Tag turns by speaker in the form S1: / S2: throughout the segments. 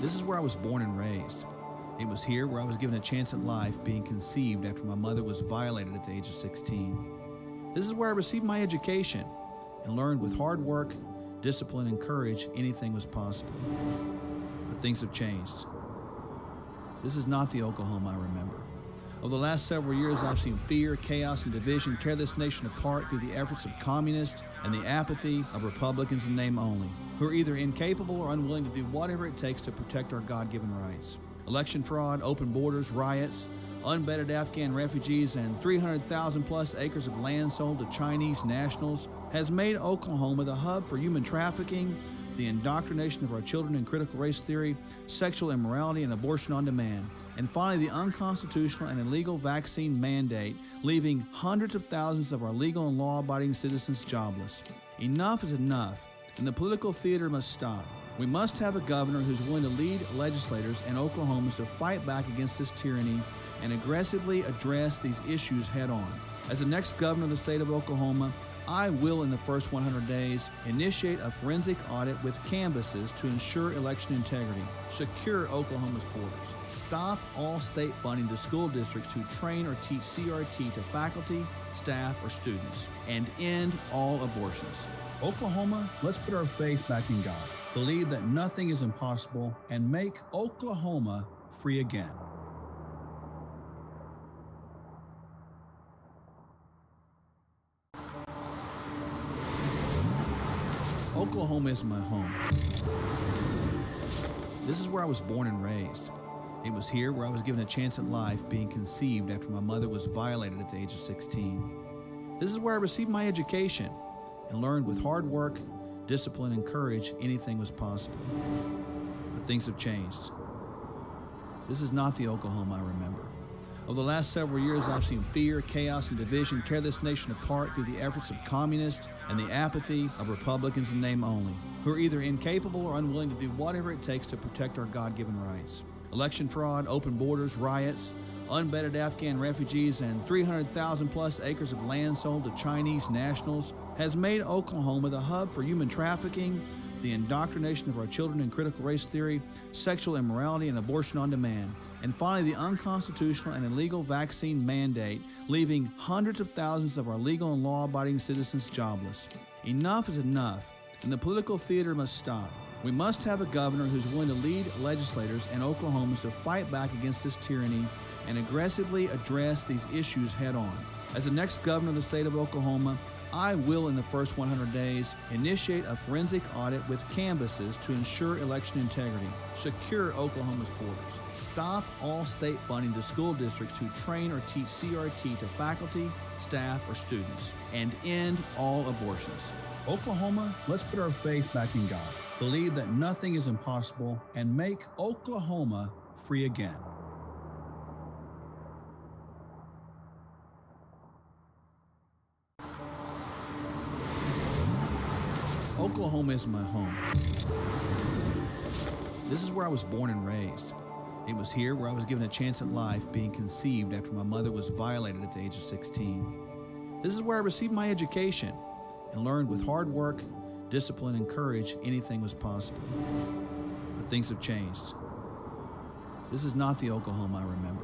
S1: This is where I was born and raised. It was here where I was given a chance at life, being conceived after my mother was violated at the age of 16. This is where I received my education and learned with hard work, discipline, and courage anything was possible. But things have changed. This is not the Oklahoma I remember. Over the last several years, I've seen fear, chaos, and division tear this nation apart through the efforts of communists and the apathy of Republicans in name only, who are either incapable or unwilling to do whatever it takes to protect our God-given rights. Election fraud, open borders, riots, unvetted Afghan refugees, and 300,000 plus acres of land sold to Chinese nationals has made Oklahoma the hub for human trafficking, the indoctrination of our children in critical race theory, sexual immorality, and abortion on demand. And finally, the unconstitutional and illegal vaccine mandate, leaving hundreds of thousands of our legal and law-abiding citizens jobless. Enough is enough, and the political theater must stop. We must have a governor who's willing to lead legislators and Oklahomans to fight back against this tyranny and aggressively address these issues head-on. As the next governor of the state of Oklahoma, I will, in the first 100 days, initiate a forensic audit with canvases to ensure election integrity, secure Oklahoma's borders, stop all state funding to school districts who train or teach CRT to faculty, staff, or students, and end all abortions. Oklahoma, let's put our faith back in God, believe that nothing is impossible, and make Oklahoma free again. Oklahoma is my home. This is where I was born and raised. It was here where I was given a chance at life, being conceived after my mother was violated at the age of 16. This is where I received my education and learned with hard work, discipline, and courage anything was possible. But things have changed. This is not the Oklahoma I remember. Over the last several years, I've seen fear, chaos, and division tear this nation apart through the efforts of communists and the apathy of Republicans in name only, who are either incapable or unwilling to do whatever it takes to protect our God-given rights. Election fraud, open borders, riots, unvetted Afghan refugees, and 300,000 plus acres of land sold to Chinese nationals has made Oklahoma the hub for human trafficking, the indoctrination of our children in critical race theory, sexual immorality, and abortion on demand. And finally, the unconstitutional and illegal vaccine mandate, leaving hundreds of thousands of our legal and law-abiding citizens jobless. Enough is enough, and the political theater must stop. We must have a governor who's willing to lead legislators and Oklahomans to fight back against this tyranny and aggressively address these issues head-on. As the next governor of the state of Oklahoma, I will, in the first 100 days, initiate a forensic audit with canvases to ensure election integrity, secure Oklahoma's borders, stop all state funding to school districts who train or teach CRT to faculty, staff, or students, and end all abortions. Oklahoma, let's put our faith back in God, believe that nothing is impossible, and make Oklahoma free again. Oklahoma is my home. This is where I was born and raised. It was here where I was given a chance at life, being conceived after my mother was violated at the age of 16. This is where I received my education and learned with hard work, discipline, and courage anything was possible. But things have changed. This is not the Oklahoma I remember.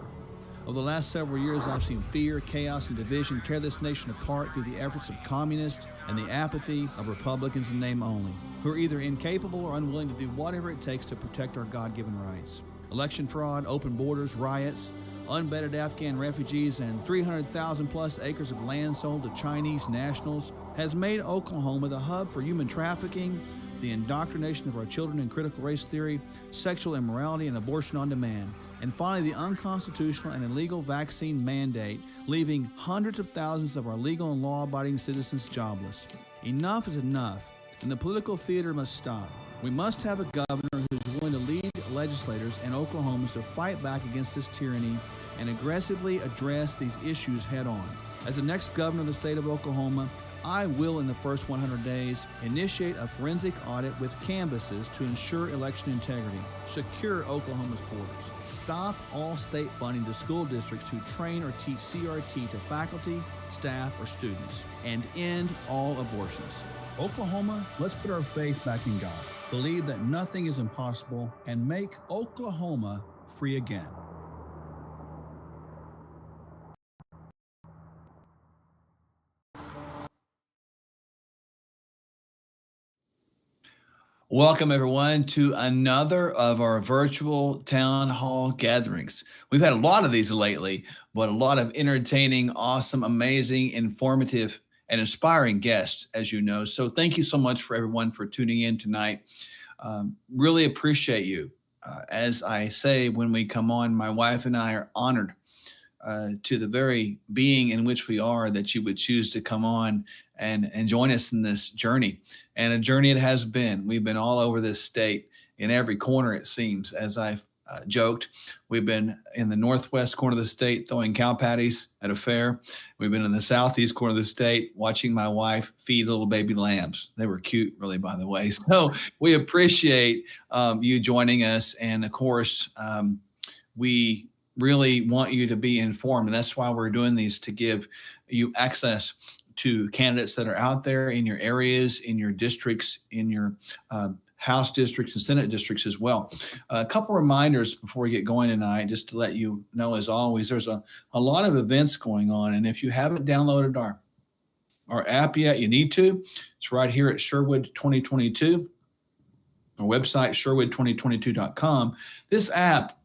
S1: Over the last several years, I've seen fear, chaos, and division tear this nation apart through the efforts of communists and the apathy of Republicans in name only, who are either incapable or unwilling to do whatever it takes to protect our God-given rights. Election fraud, open borders, riots, unvetted Afghan refugees, and 300,000 plus acres of land sold to Chinese nationals has made Oklahoma the hub for human trafficking, the indoctrination of our children in critical race theory, sexual immorality, and abortion on demand. And finally, the unconstitutional and illegal vaccine mandate, leaving hundreds of thousands of our legal and law-abiding citizens jobless. Enough is enough, and the political theater must stop. We must have a governor who's willing to lead legislators and Oklahomans to fight back against this tyranny and aggressively address these issues head-on. As the next governor of the state of Oklahoma, I will, in the first 100 days, initiate a forensic audit with canvases to ensure election integrity, secure Oklahoma's borders, stop all state funding to school districts who train or teach CRT to faculty, staff, or students, and end all abortions. Oklahoma, let's put our faith back in God, believe that nothing is impossible, and make Oklahoma free again. Welcome, everyone, to another of our virtual town hall gatherings. We've had a lot of these lately, but a lot of entertaining, awesome, amazing, informative, and inspiring guests, as you know. So thank you so much for everyone for tuning in tonight. Really appreciate you. As I say when we come on, my wife and I are honored to the very being in which we are, that you would choose to come on and join us in this journey. And a journey it has been. We've been all over this state, in every corner, it seems. As I've joked, we've been in the northwest corner of the state throwing cow patties at a fair. We've been in the southeast corner of the state watching my wife feed little baby lambs. They were cute, really, by the way. So we appreciate you joining us. And of course, we really want you to be informed. And that's why we're doing these, to give you access to candidates that are out there in your areas, in your districts, in your House districts and Senate districts as well. A couple reminders before we get going tonight, just to let you know, as always, there's a lot of events going on. And if you haven't downloaded our app yet, you need to. It's right here at Sherwood 2022, our website, sherwood2022.com. This app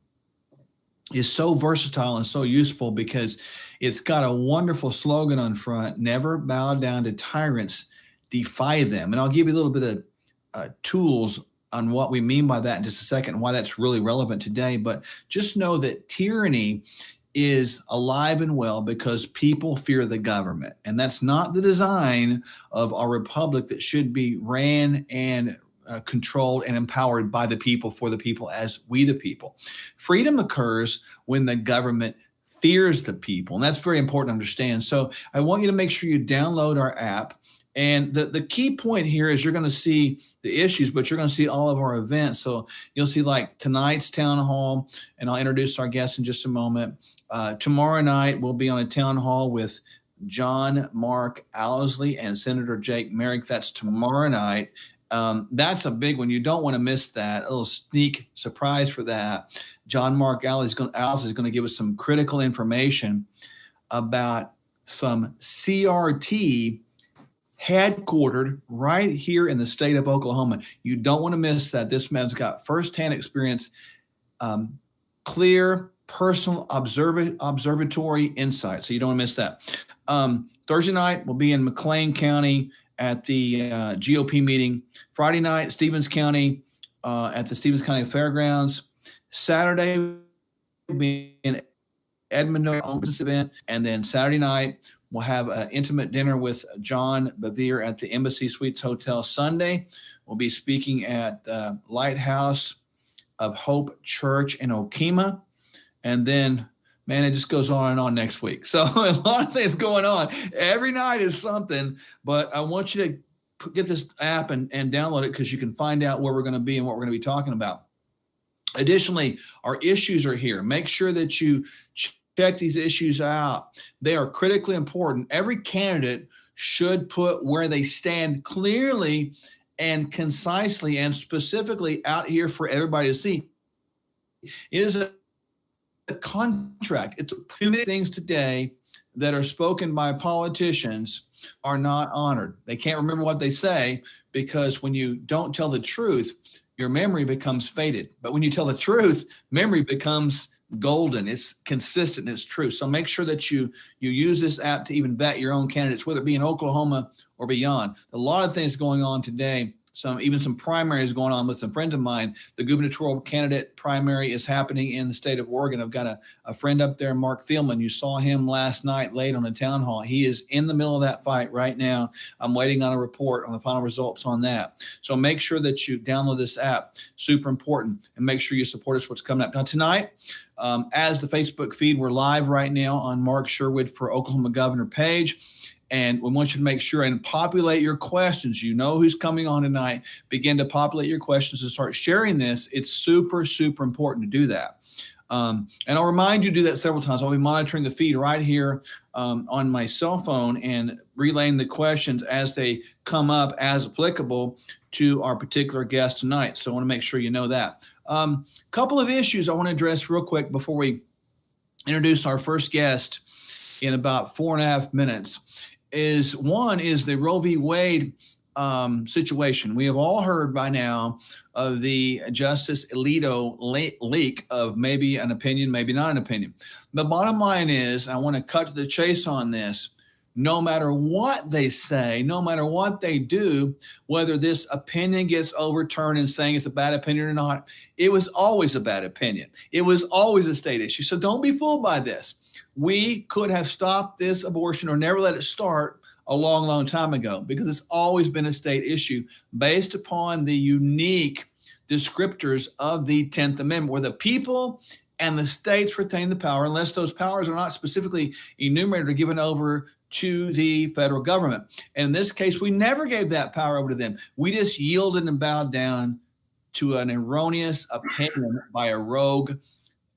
S1: is so versatile and so useful because it's got a wonderful slogan on front: never bow down to tyrants, defy them. And I'll give you a little bit of tools on what we mean by that in just a second, and why that's really relevant today. But just know that tyranny is alive and well because people fear the government. And that's not the design of our republic, that should be ran and controlled and empowered by the people, for the people, as we the people. Freedom occurs when the government fears the people. And that's very important to understand. So I want you to make sure you download our app. And the key point here is you're going to see the issues, but you're going to see all of our events. So you'll see like tonight's town hall, and I'll introduce our guests in just a moment. Tomorrow night, we'll be on a town hall with John Mark Owsley and Senator Jake Merrick. That's tomorrow night. That's a big one. You don't want to miss that. A little sneak surprise for that. John Mark Owsley is going to give us some critical information about some CRT headquartered right here in the state of Oklahoma. You don't want to miss that. This man's got firsthand experience, clear, personal, observatory insight. So you don't want to miss that. Thursday night, we'll be in McLean County at the GOP meeting. Friday night, Stevens County at the Stevens County Fairgrounds. Saturday, we'll be in Edmonton on this event. And then Saturday night, we'll have an intimate dinner with John Bevere at the Embassy Suites Hotel. Sunday, we'll be speaking at Lighthouse of Hope Church in Okemah. And then, man, it just goes on and on next week. So a lot of things going on. Every night is something, but I want you to get this app and download it, because you can find out where we're going to be and what we're going to be talking about. Additionally, our issues are here. Make sure that you check these issues out. They are critically important. Every candidate should put where they stand clearly and concisely and specifically out here for everybody to see. It is a contract. It's too many things today that are spoken by politicians are not honored. They can't remember what they say, because when you don't tell the truth, your memory becomes faded. But when you tell the truth, memory becomes golden. It's consistent. It's true. So make sure that you use this app to even vet your own candidates, whether it be in Oklahoma or beyond. A lot of things going on today. Even some primaries going on with some friends of mine. The gubernatorial candidate primary is happening in the state of Oregon. I've got a friend up there, Mark Thielman. You saw him last night late on the town hall. He is in the middle of that fight right now. I'm waiting on a report on the final results on that. So make sure that you download this app. Super important. And make sure you support us what's coming up. Now tonight, as the Facebook feed, we're live right now on Mark Sherwood for Oklahoma Governor page. And we want you to make sure and populate your questions. You know who's coming on tonight. Begin to populate your questions and start sharing this. It's super, super important to do that. And I'll remind you to do that several times. I'll be monitoring the feed right here on my cell phone and relaying the questions as they come up as applicable to our particular guest tonight. So I want to make sure you know that. Couple of issues I want to address real quick before we introduce our first guest in about 4.5 minutes. One is the Roe v. Wade situation. We have all heard by now of the Justice Alito leak of maybe an opinion, maybe not an opinion. The bottom line is, I want to cut to the chase on this. No matter what they say, no matter what they do, whether this opinion gets overturned and saying it's a bad opinion or not, it was always a bad opinion. It was always a state issue. So don't be fooled by this. We could have stopped this abortion or never let it start a long, long time ago, because it's always been a state issue based upon the unique descriptors of the 10th Amendment, where the people and the states retain the power unless those powers are not specifically enumerated or given over to the federal government. And in this case, we never gave that power over to them. We just yielded and bowed down to an erroneous opinion by a rogue,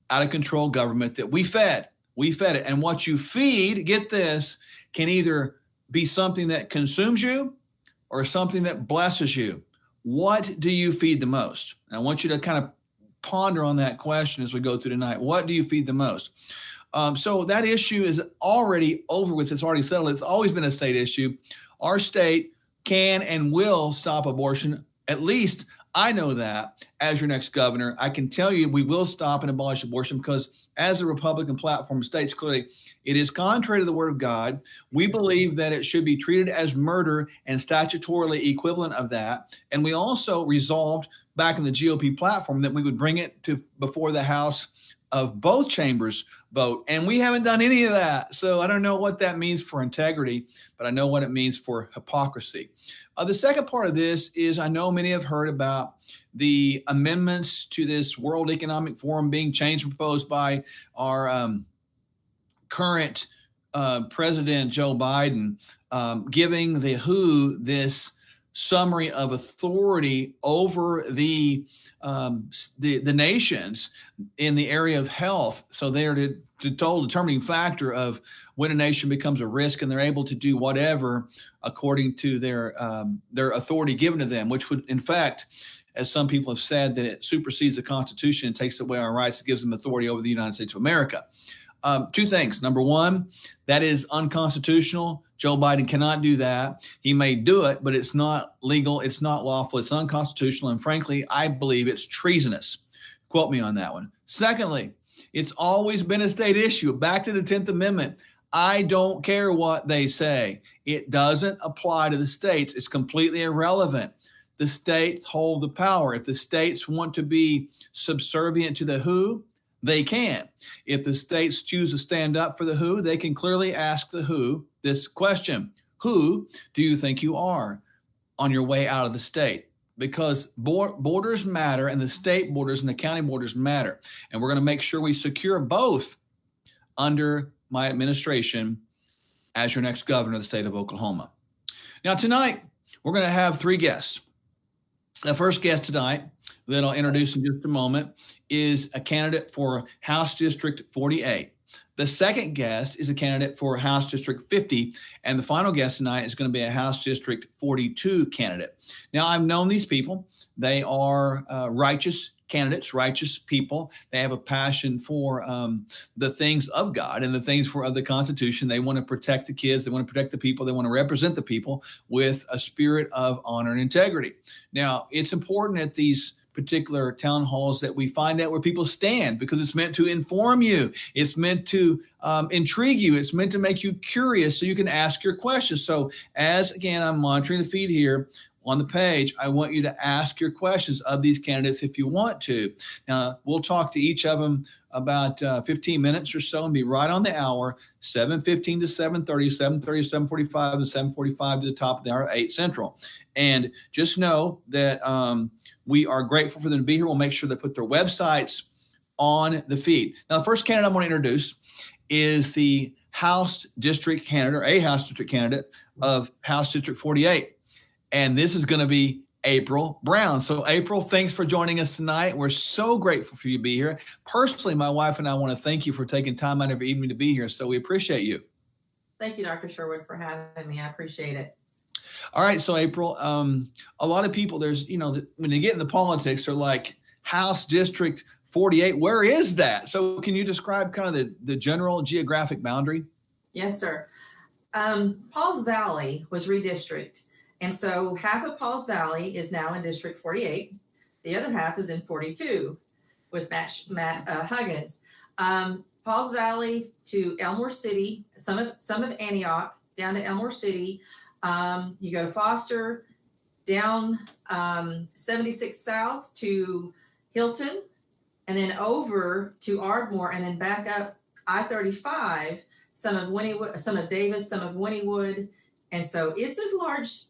S1: out of control government that we fed. We fed it. And what you feed, get this, can either be something that consumes you or something that blesses you. What do you feed the most? And I want you to kind of ponder on that question as we go through tonight. What do you feed the most? So that issue is already over with. It's already settled. It's always been a state issue. Our state can and will stop abortion. At least I know that as your next governor. I can tell you we will stop and abolish abortion because as the Republican platform states clearly, it is contrary to the word of God. We believe that it should be treated as murder and statutorily equivalent of that. And we also resolved back in the GOP platform that we would bring it to before the House of both chambers vote. And we haven't done any of that. So I don't know what that means for integrity, but I know what it means for hypocrisy. The second part of this is I know many have heard about the amendments to this World Economic Forum being changed and proposed by our current President Joe Biden, giving the WHO this summary of authority over the nations in the area of health. So they are the determining factor of when a nation becomes a risk, and they're able to do whatever according to their authority given to them, which would, in fact, as some people have said, that it supersedes the Constitution and takes away our rights. It gives them authority over the United States of America. Two things. Number one, that is unconstitutional. Joe Biden cannot do that. He may do it, but it's not legal. It's not lawful. It's unconstitutional. And frankly, I believe it's treasonous. Quote me on that one. Secondly, it's always been a state issue. Back to the 10th Amendment. I don't care what they say. It doesn't apply to the states. It's completely irrelevant. The states hold the power. If the states want to be subservient to the WHO, they can. If the states choose to stand up for the WHO, they can clearly ask the WHO this question: who do you think you are on your way out of the state? Because borders matter, and the state borders and the county borders matter. And we're going to make sure we secure both under my administration as your next governor of the state of Oklahoma. Now, tonight, we're going to have three guests. The first guest tonight that I'll introduce in just a moment is a candidate for House District 48. The second guest is a candidate for House District 50, and the final guest tonight is going to be a House District 42 candidate. Now, I've known these people. They are righteous candidates, righteous people. They have a passion for the things of God and the things of the Constitution. They want to protect the kids. They want to protect the people. They want to represent the people with a spirit of honor and integrity. Now, it's important at these particular town halls that we find out where people stand, because it's meant to inform you. It's meant to intrigue you. It's meant to make you curious so you can ask your questions. So as, again, I'm monitoring the feed here on the page, I want you to ask your questions of these candidates if you want to. Now, we'll talk to each of them about 15 minutes or so and be right on the hour, 7:15 to 7:30, 7:30 to 7:45, and 7:45 to the top of the hour, 8 Central. And just know that we are grateful for them to be here. We'll make sure they put their websites on the feed. Now, the first candidate I want to introduce is the House District candidate, or a House District candidate of House District 48. And this is going to be April Brown. So, April, thanks for joining us tonight. We're so grateful for you to be here. Personally, my wife and I want to thank you for taking time out of your evening to be here. So, we appreciate you.
S2: Thank you, Dr. Sherwood, for having me. I appreciate it.
S1: All right. So, April, a lot of people, when they get into politics, they're like, House District 48, where is that? So, can you describe kind of the general geographic boundary?
S2: Yes, sir. Pauls Valley was redistricted. And so half of Pauls Valley is now in District 48. The other half is in 42 with Matt Huggins. Pauls Valley to Elmore City, some of Antioch, down to Elmore City. You go Foster, down 76 South to Hilton, and then over to Ardmore, and then back up I-35, some of Wynnewood, some of Davis, some of Wynnewood. And so it's a large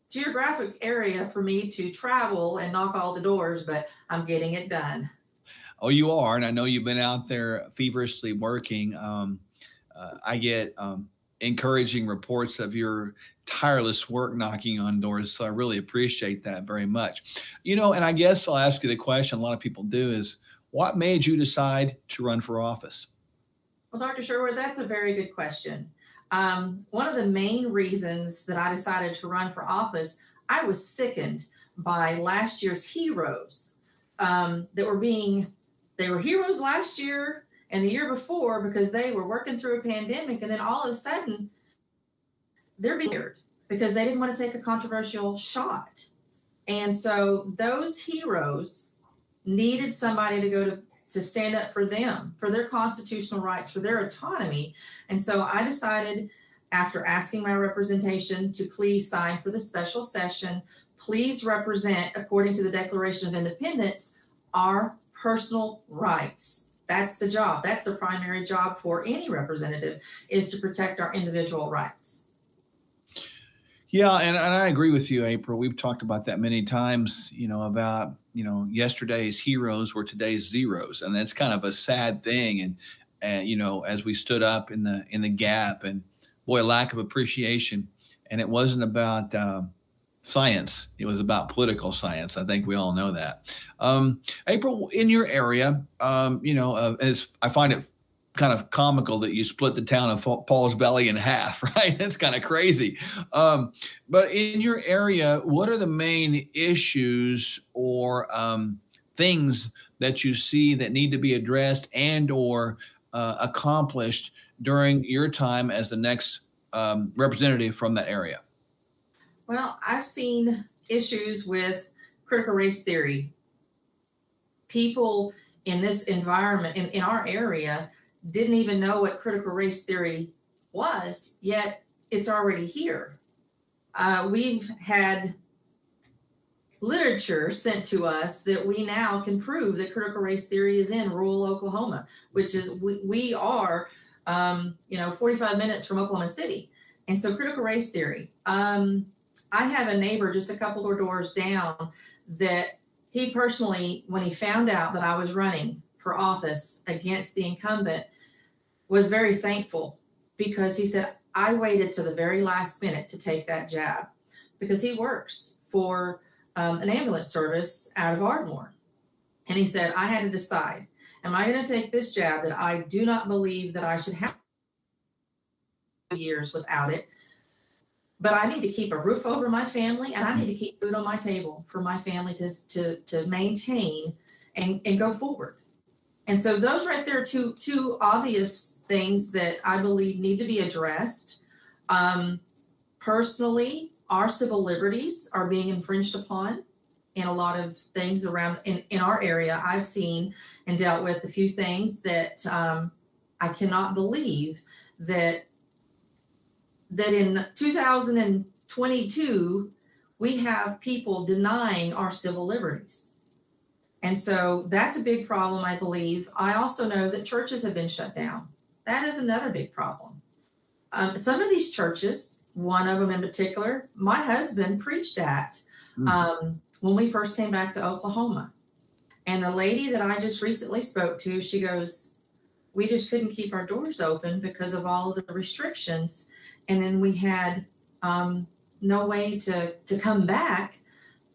S2: geographic area for me to travel and knock all the doors, but I'm getting it done.
S1: Oh, you are. And I know you've been out there feverishly working. I get encouraging reports of your tireless work knocking on doors. So I really appreciate that very much. And I guess I'll ask you the question a lot of people do is, what made you decide to run for office?
S2: Well, Dr. Sherwood, that's a very good question. One of the main reasons that I decided to run for office, I was sickened by last year's heroes they were heroes last year and the year before because they were working through a pandemic, and then all of a sudden they're being fired because they didn't want to take a controversial shot. And so those heroes needed somebody to go to stand up for them, for their constitutional rights, for their autonomy. And so I decided, after asking my representation, to please sign for the special session, please represent, according to the Declaration of Independence, our personal rights. That's the job. That's the primary job for any representative, is to protect our individual rights.
S1: Yeah, and I agree with you, April. We've talked about that many times, about, yesterday's heroes were today's zeros. And that's kind of a sad thing. And as we stood up in the gap, and boy, lack of appreciation. And it wasn't about science. It was about political science. I think we all know that. April, in your area, I find it kind of comical that you split the town of Pauls Valley in half, right? That's kind of crazy. But in your area, what are the main issues or things that you see that need to be addressed and or accomplished during your time as the next representative from that area?
S2: Well, I've seen issues with critical race theory. People in this environment, in our area, didn't even know what critical race theory was, yet it's already here. We've had literature sent to us that we now can prove that critical race theory is in rural Oklahoma, which is, we are, 45 minutes from Oklahoma City. And so critical race theory, I have a neighbor just a couple of doors down that he personally, when he found out that I was running for office against the incumbent, was very thankful, because he said, I waited to the very last minute to take that jab, because he works for an ambulance service out of Ardmore. And he said, I had to decide, am I going to take this jab that I do not believe that I should have years without it, but I need to keep a roof over my family, and I need to keep food on my table for my family to maintain and go forward. And so those right there are two obvious things that I believe need to be addressed. Personally, our civil liberties are being infringed upon in a lot of things around in our area. I've seen and dealt with a few things that I cannot believe that in 2022, we have people denying our civil liberties. And so that's a big problem, I believe. I also know that churches have been shut down. That is another big problem. Some of these churches, one of them in particular, my husband preached at when we first came back to Oklahoma. And the lady that I just recently spoke to, she goes, we just couldn't keep our doors open because of all of the restrictions. And then we had no way to come back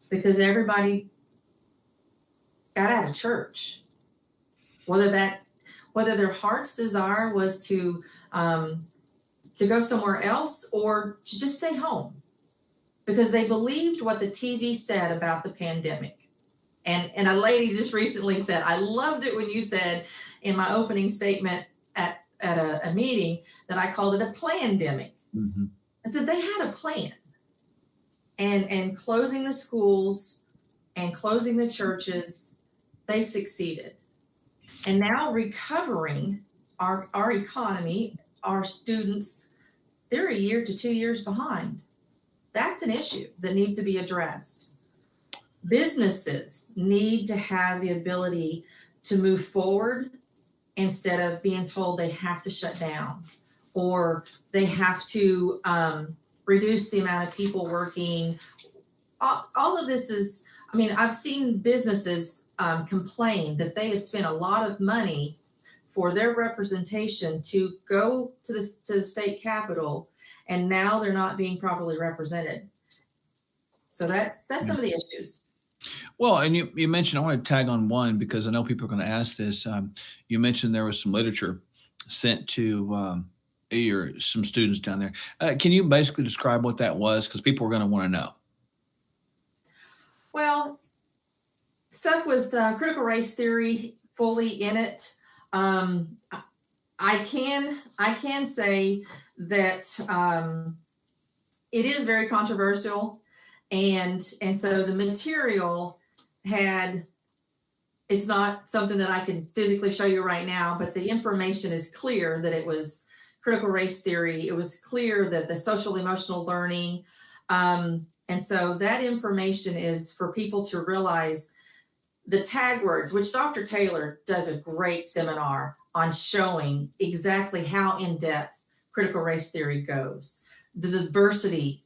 S2: because everybody got out of church. Whether their heart's desire was to go somewhere else or to just stay home, because they believed what the TV said about the pandemic. And a lady just recently said, I loved it when you said in my opening statement at a meeting that I called it a plandemic.
S1: Mm-hmm.
S2: I said they had a plan. And closing the schools and closing the churches, they succeeded. And now recovering our economy, our students, they're 1 year to 2 years behind. That's an issue that needs to be addressed. Businesses need to have the ability to move forward instead of being told they have to shut down or they have to reduce the amount of people working. All of this is, I mean, I've seen businesses complain that they have spent a lot of money for their representation to go to the state capitol, and now they're not being properly represented. So that's some of the issues.
S1: Well, and you mentioned, I want to tag on one because I know people are going to ask this. You mentioned there was some literature sent to some students down there. Can you basically describe what that was? Because people are going to want to know.
S2: Well, stuff with critical race theory fully in it. I can say that it is very controversial. And so the material it's not something that I can physically show you right now, but the information is clear that it was critical race theory. It was clear that the social emotional learning. And so that information is for people to realize the tag words, which Dr. Taylor does a great seminar on showing exactly how in depth critical race theory goes, the diversity,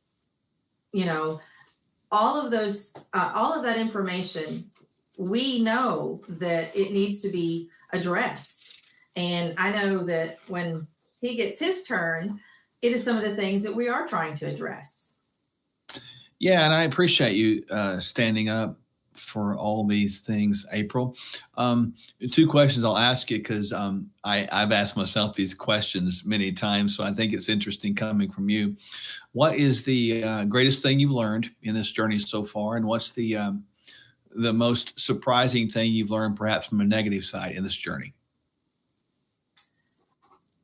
S2: all of that information. We know that it needs to be addressed. And I know that when he gets his turn, it is some of the things that we are trying to address.
S1: Yeah, and I appreciate you standing up for all these things, April. Two questions I'll ask you because I've asked myself these questions many times, so I think it's interesting coming from you. What is the greatest thing you've learned in this journey so far, and what's the most surprising thing you've learned, perhaps from a negative side, in this journey?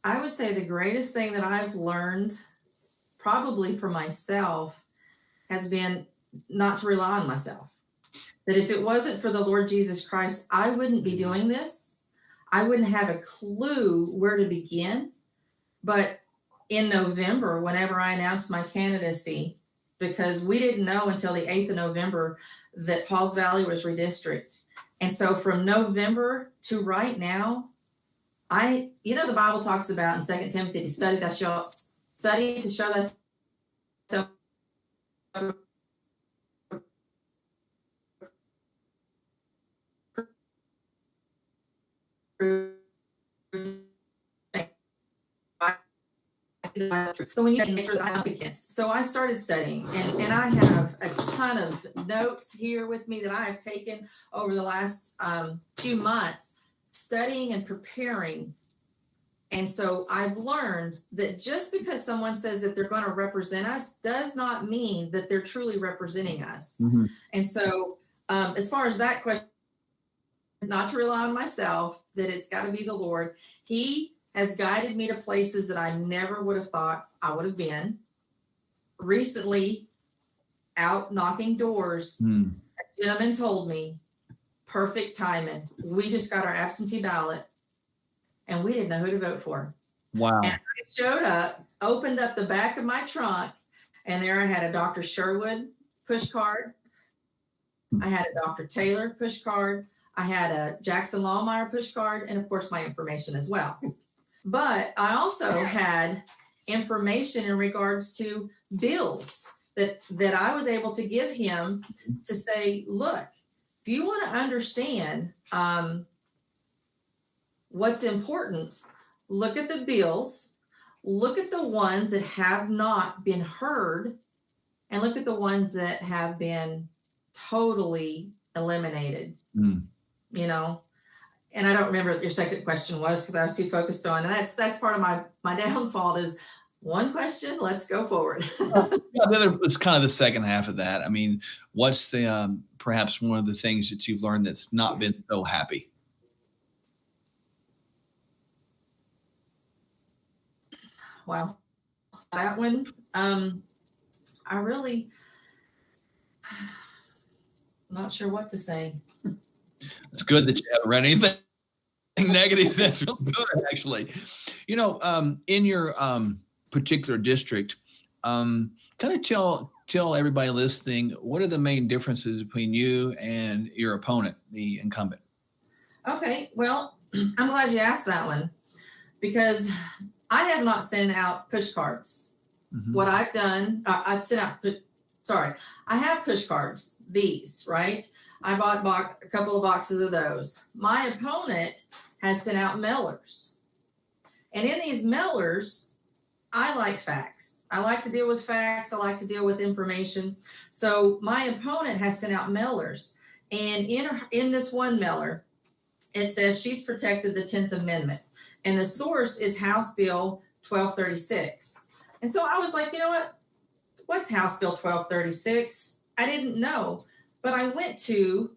S2: I would say the greatest thing that I've learned, probably for myself, has been not to rely on myself. That if it wasn't for the Lord Jesus Christ, I wouldn't be doing this. I wouldn't have a clue where to begin. But in November, whenever I announced my candidacy, because we didn't know until the 8th of November that Pauls Valley was redistricted. And so from November to right now, the Bible talks about in 2 Timothy, to study to show thyself so when you make sure that I'm against. So I started studying, and I have a ton of notes here with me that I have taken over the last few months, studying and preparing. And so I've learned that just because someone says that they're going to represent us does not mean that they're truly representing us.
S1: Mm-hmm.
S2: And so as far as that question, not to rely on myself, that it's got to be the Lord. He has guided me to places that I never would have thought I would have been. Recently, out knocking doors, a gentleman told me, perfect timing. We just got our absentee ballot, and we didn't know who to vote for.
S1: Wow.
S2: And I showed up, opened up the back of my trunk, and there I had a Dr. Sherwood push card. I had a Dr. Taylor push card. I had a Jackson Lawmeyer push card, and of course my information as well. But I also had information in regards to bills that I was able to give him to say, look, if you want to understand what's important, look at the bills, look at the ones that have not been heard, and look at the ones that have been totally eliminated,
S1: Mm.
S2: you know. And I don't remember what your second question was because I was too focused on, and that's part of my downfall is one question, let's go forward.
S1: Yeah, the other was kind of the second half of that. I mean, what's the perhaps one of the things that you've learned that's not been so happy?
S2: Wow. That one, I really not sure what to say.
S1: It's good that you haven't read anything negative. That's real good, actually. In your particular district, kind of tell everybody listening, what are the main differences between you and your opponent, the incumbent?
S2: Okay, well, I'm glad you asked that one because I have not sent out push cards.
S1: Mm-hmm.
S2: What I've done, I've sent out, I have push cards, these, right? I bought a couple of boxes of those. My opponent has sent out mailers. And in these mailers, I like facts. I like to deal with facts. I like to deal with information. So my opponent has sent out mailers. And in this one mailer, it says she's protected the 10th Amendment. And the source is House Bill 1236. And so I was like, you know what? What's House Bill 1236? I didn't know. But I went to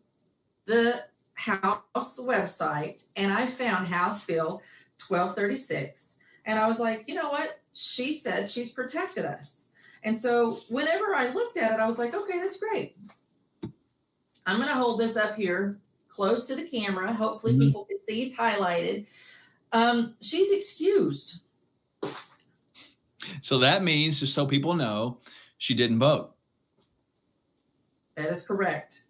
S2: the House website and I found House Bill 1236. And I was like, you know what? She said she's protected us. And so whenever I looked at it, I was like, okay, that's great. I'm going to hold this up here close to the camera. Hopefully people can see it's highlighted. She's excused.
S1: So that means, just so people know, she didn't vote.
S2: That is correct.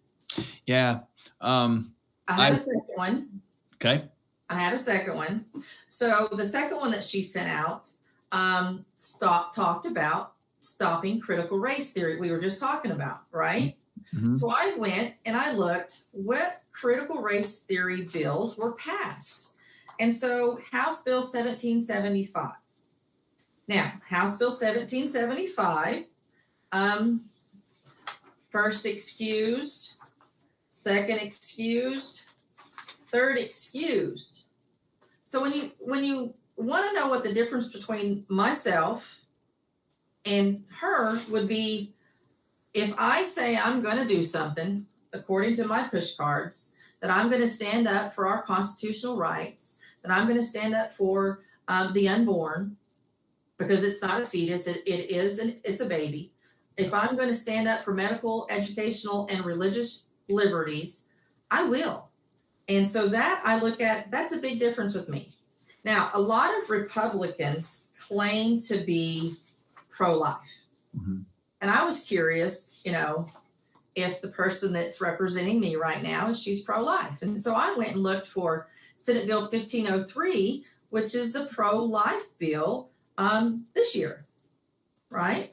S1: Yeah.
S2: I have a second one.
S1: Okay.
S2: I have a second one. So the second one that she sent out talked about stopping critical race theory we were just talking about, right? Mm-hmm. So I went and I looked what critical race theory bills were passed. And so House Bill 1775. Now, House Bill 1775, first excused, second excused, third excused. So when you want to know what the difference between myself and her would be, if I say I'm going to do something according to my push cards, that I'm going to stand up for our constitutional rights, that I'm going to stand up for the unborn, because it's not a fetus, it's a baby. If I'm going to stand up for medical, educational, and religious liberties, I will. And so that I look at, that's a big difference with me. Now, a lot of Republicans claim to be pro-life. Mm-hmm. And I was curious, if the person that's representing me right now, she's pro-life. And so I went and looked for Senate Bill 1503, which is a pro-life bill this year, right?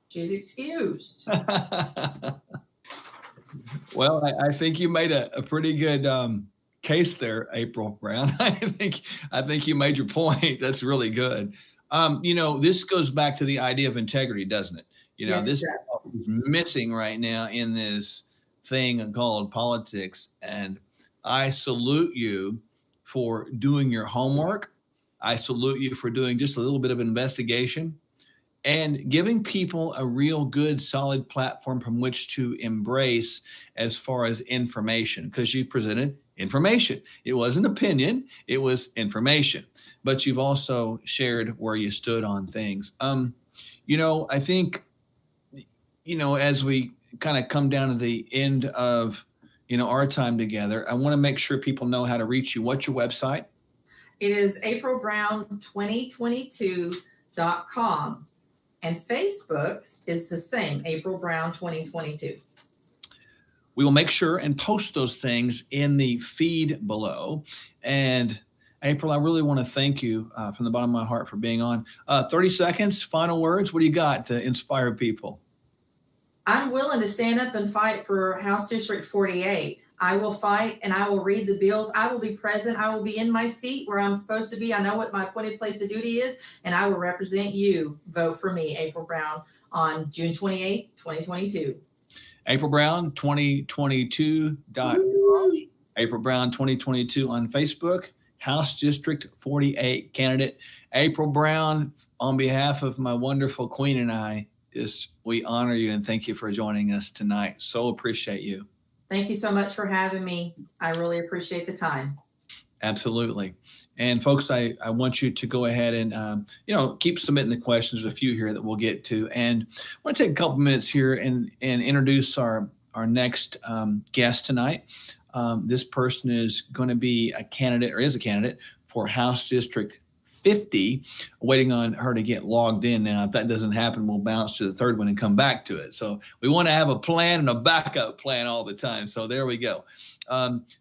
S2: She's excused.
S1: Well, I think you made a pretty good case there, April Brown. I think you made your point. That's really good. This goes back to the idea of integrity, doesn't it?
S2: Yes,
S1: this is missing right now in this thing called politics. And I salute you for doing your homework. I salute you for doing just a little bit of investigation and giving people a real good, solid platform from which to embrace as far as information, because you presented information. It wasn't opinion, it was information. But you've also shared where you stood on things. I think, as we kind of come down to the end of, our time together, I want to make sure people know how to reach you. What's your website?
S2: It is aprilbrown2022.com. And Facebook is the same, April Brown 2022.
S1: We will make sure and post those things in the feed below. And April, I really want to thank you from the bottom of my heart for being on. 30 seconds, final words. What do you got to inspire people?
S2: I'm willing to stand up and fight for House District 48. I will fight and I will read the bills. I will be present. I will be in my seat where I'm supposed to be. I know what my appointed place of duty is, and I will represent you. Vote for me, April Brown, on June 28th, 2022.
S1: April Brown 2022. April Brown 2022 on Facebook. House District 48 candidate April Brown. On behalf of my wonderful queen and I, we honor you and thank you for joining us tonight. So appreciate you.
S2: Thank you so much for having me. I really appreciate the time.
S1: Absolutely. And folks, I want you to go ahead and, keep submitting the questions. There's a few here that we'll get to. And I want to take a couple minutes here and introduce our next guest tonight. This person is going to be a candidate, or is a candidate, for House District 50, waiting on her to get logged in. Now, if that doesn't happen, we'll bounce to the third one and come back to it. So we want to have a plan and a backup plan all the time. So there we go.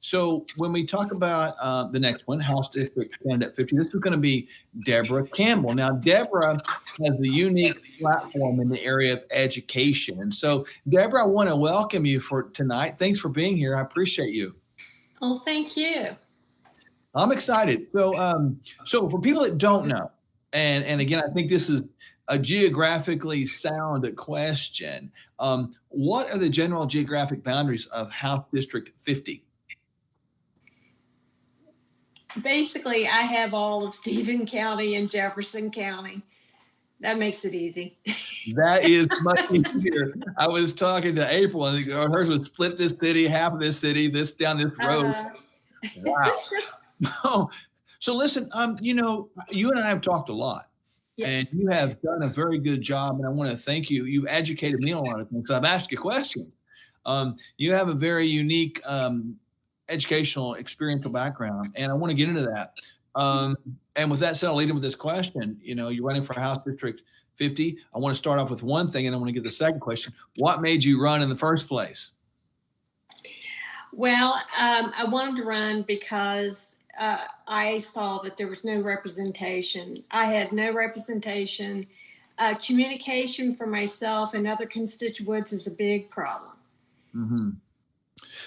S1: So when we talk about the next one, House District candidate 50, this is going to be Deborah Campbell. Now, Deborah has a unique platform in the area of education. And so, Deborah, I want to welcome you for tonight. Thanks for being here. I appreciate you.
S3: Oh, thank you.
S1: I'm excited. So for people that don't know, and again, I think this is a geographically sound question. What are the general geographic boundaries of House District 50?
S3: Basically, I have all of Stephen County and Jefferson County. That makes it easy.
S1: That is much easier. I was talking to April, and hers would split this city, half of this city, this down this road. Wow. So listen, you and I have talked a lot.
S3: Yes.
S1: And you have done a very good job, and I want to thank you. You've educated me on a lot of things. I've asked you questions. You have a very unique educational, experiential background, and I want to get into that. And with that said, I'll lead in with this question. You're running for House District 50. I want to start off with one thing, and I want to get the second question. What made you run in the first place?
S3: Well, I wanted to run because I saw that there was no representation. I had no representation. Communication for myself and other constituents is a big problem.
S1: Mm-hmm.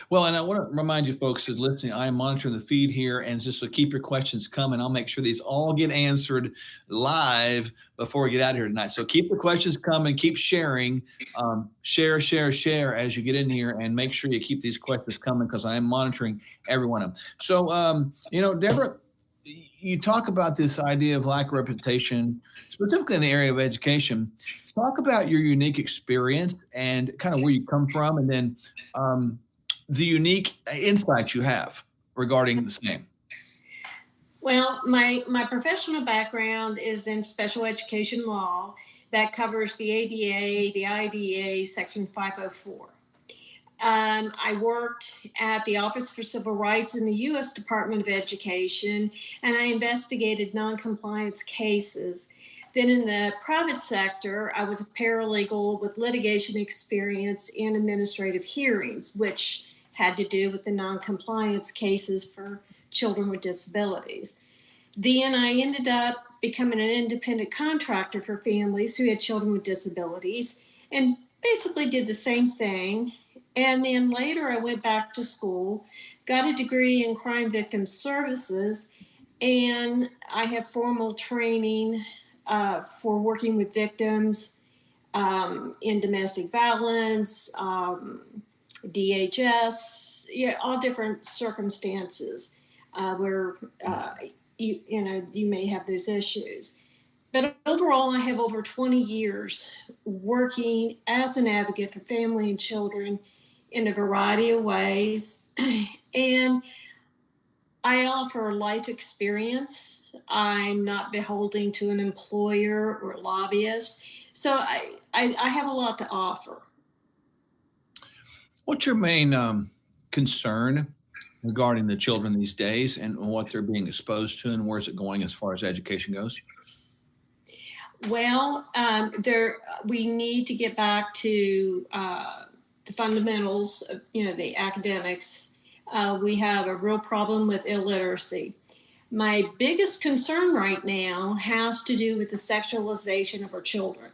S1: Well, and I want to remind you folks who's listening, I am monitoring the feed here, and just so keep your questions coming. I'll make sure these all get answered live before we get out of here tonight. So keep the questions coming, keep sharing, share as you get in here, and make sure you keep these questions coming because I am monitoring every one of them. So, Deborah, you talk about this idea of lack of representation, specifically in the area of education. Talk about your unique experience and kind of where you come from, and then the unique insights you have regarding the same.
S3: Well, my professional background is in special education law that covers the ADA, the IDEA, Section 504. I worked at the Office for Civil Rights in the U.S. Department of Education, and I investigated noncompliance cases. Then in the private sector, I was a paralegal with litigation experience in administrative hearings, which had to do with the noncompliance cases for children with disabilities. Then I ended up becoming an independent contractor for families who had children with disabilities and basically did the same thing. And then later I went back to school, got a degree in crime victim services, and I have formal training for working with victims in domestic violence, DHS, all different circumstances where you may have those issues. But overall, I have over 20 years working as an advocate for family and children in a variety of ways. And I offer life experience. I'm not beholden to an employer or a lobbyist. So I have a lot to offer.
S1: What's your main concern regarding the children these days and what they're being exposed to, and where's it going as far as education goes?
S3: Well, we need to get back to the fundamentals of, the academics. We have a real problem with illiteracy. My biggest concern right now has to do with the sexualization of our children.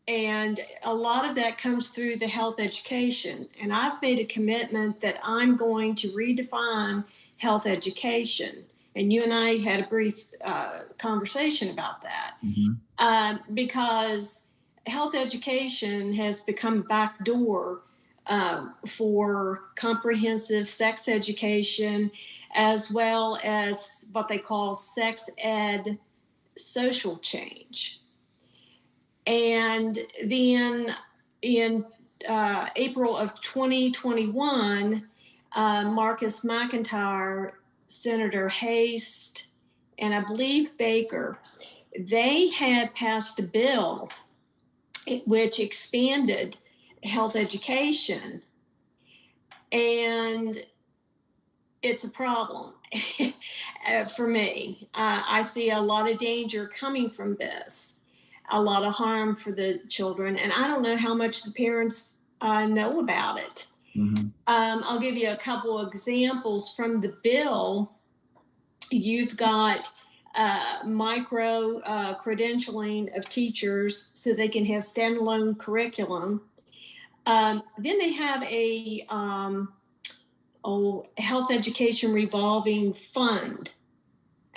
S3: And a lot of that comes through the health education. And I've made a commitment that I'm going to redefine health education. And you and I had a brief conversation about that. Because health education has become a backdoor for comprehensive sex education, as well as what they call sex ed social change. And then in April of 2021, Marcus McIntyre, Senator Haste, and I believe Baker, they had passed a bill which expanded health education. And it's a problem for me. I see a lot of danger coming from this, a lot of harm for the children. And I don't know how much the parents know about it. I'll give you a couple of examples from the bill. You've got micro credentialing of teachers so they can have standalone curriculum. Then they have a health education revolving fund.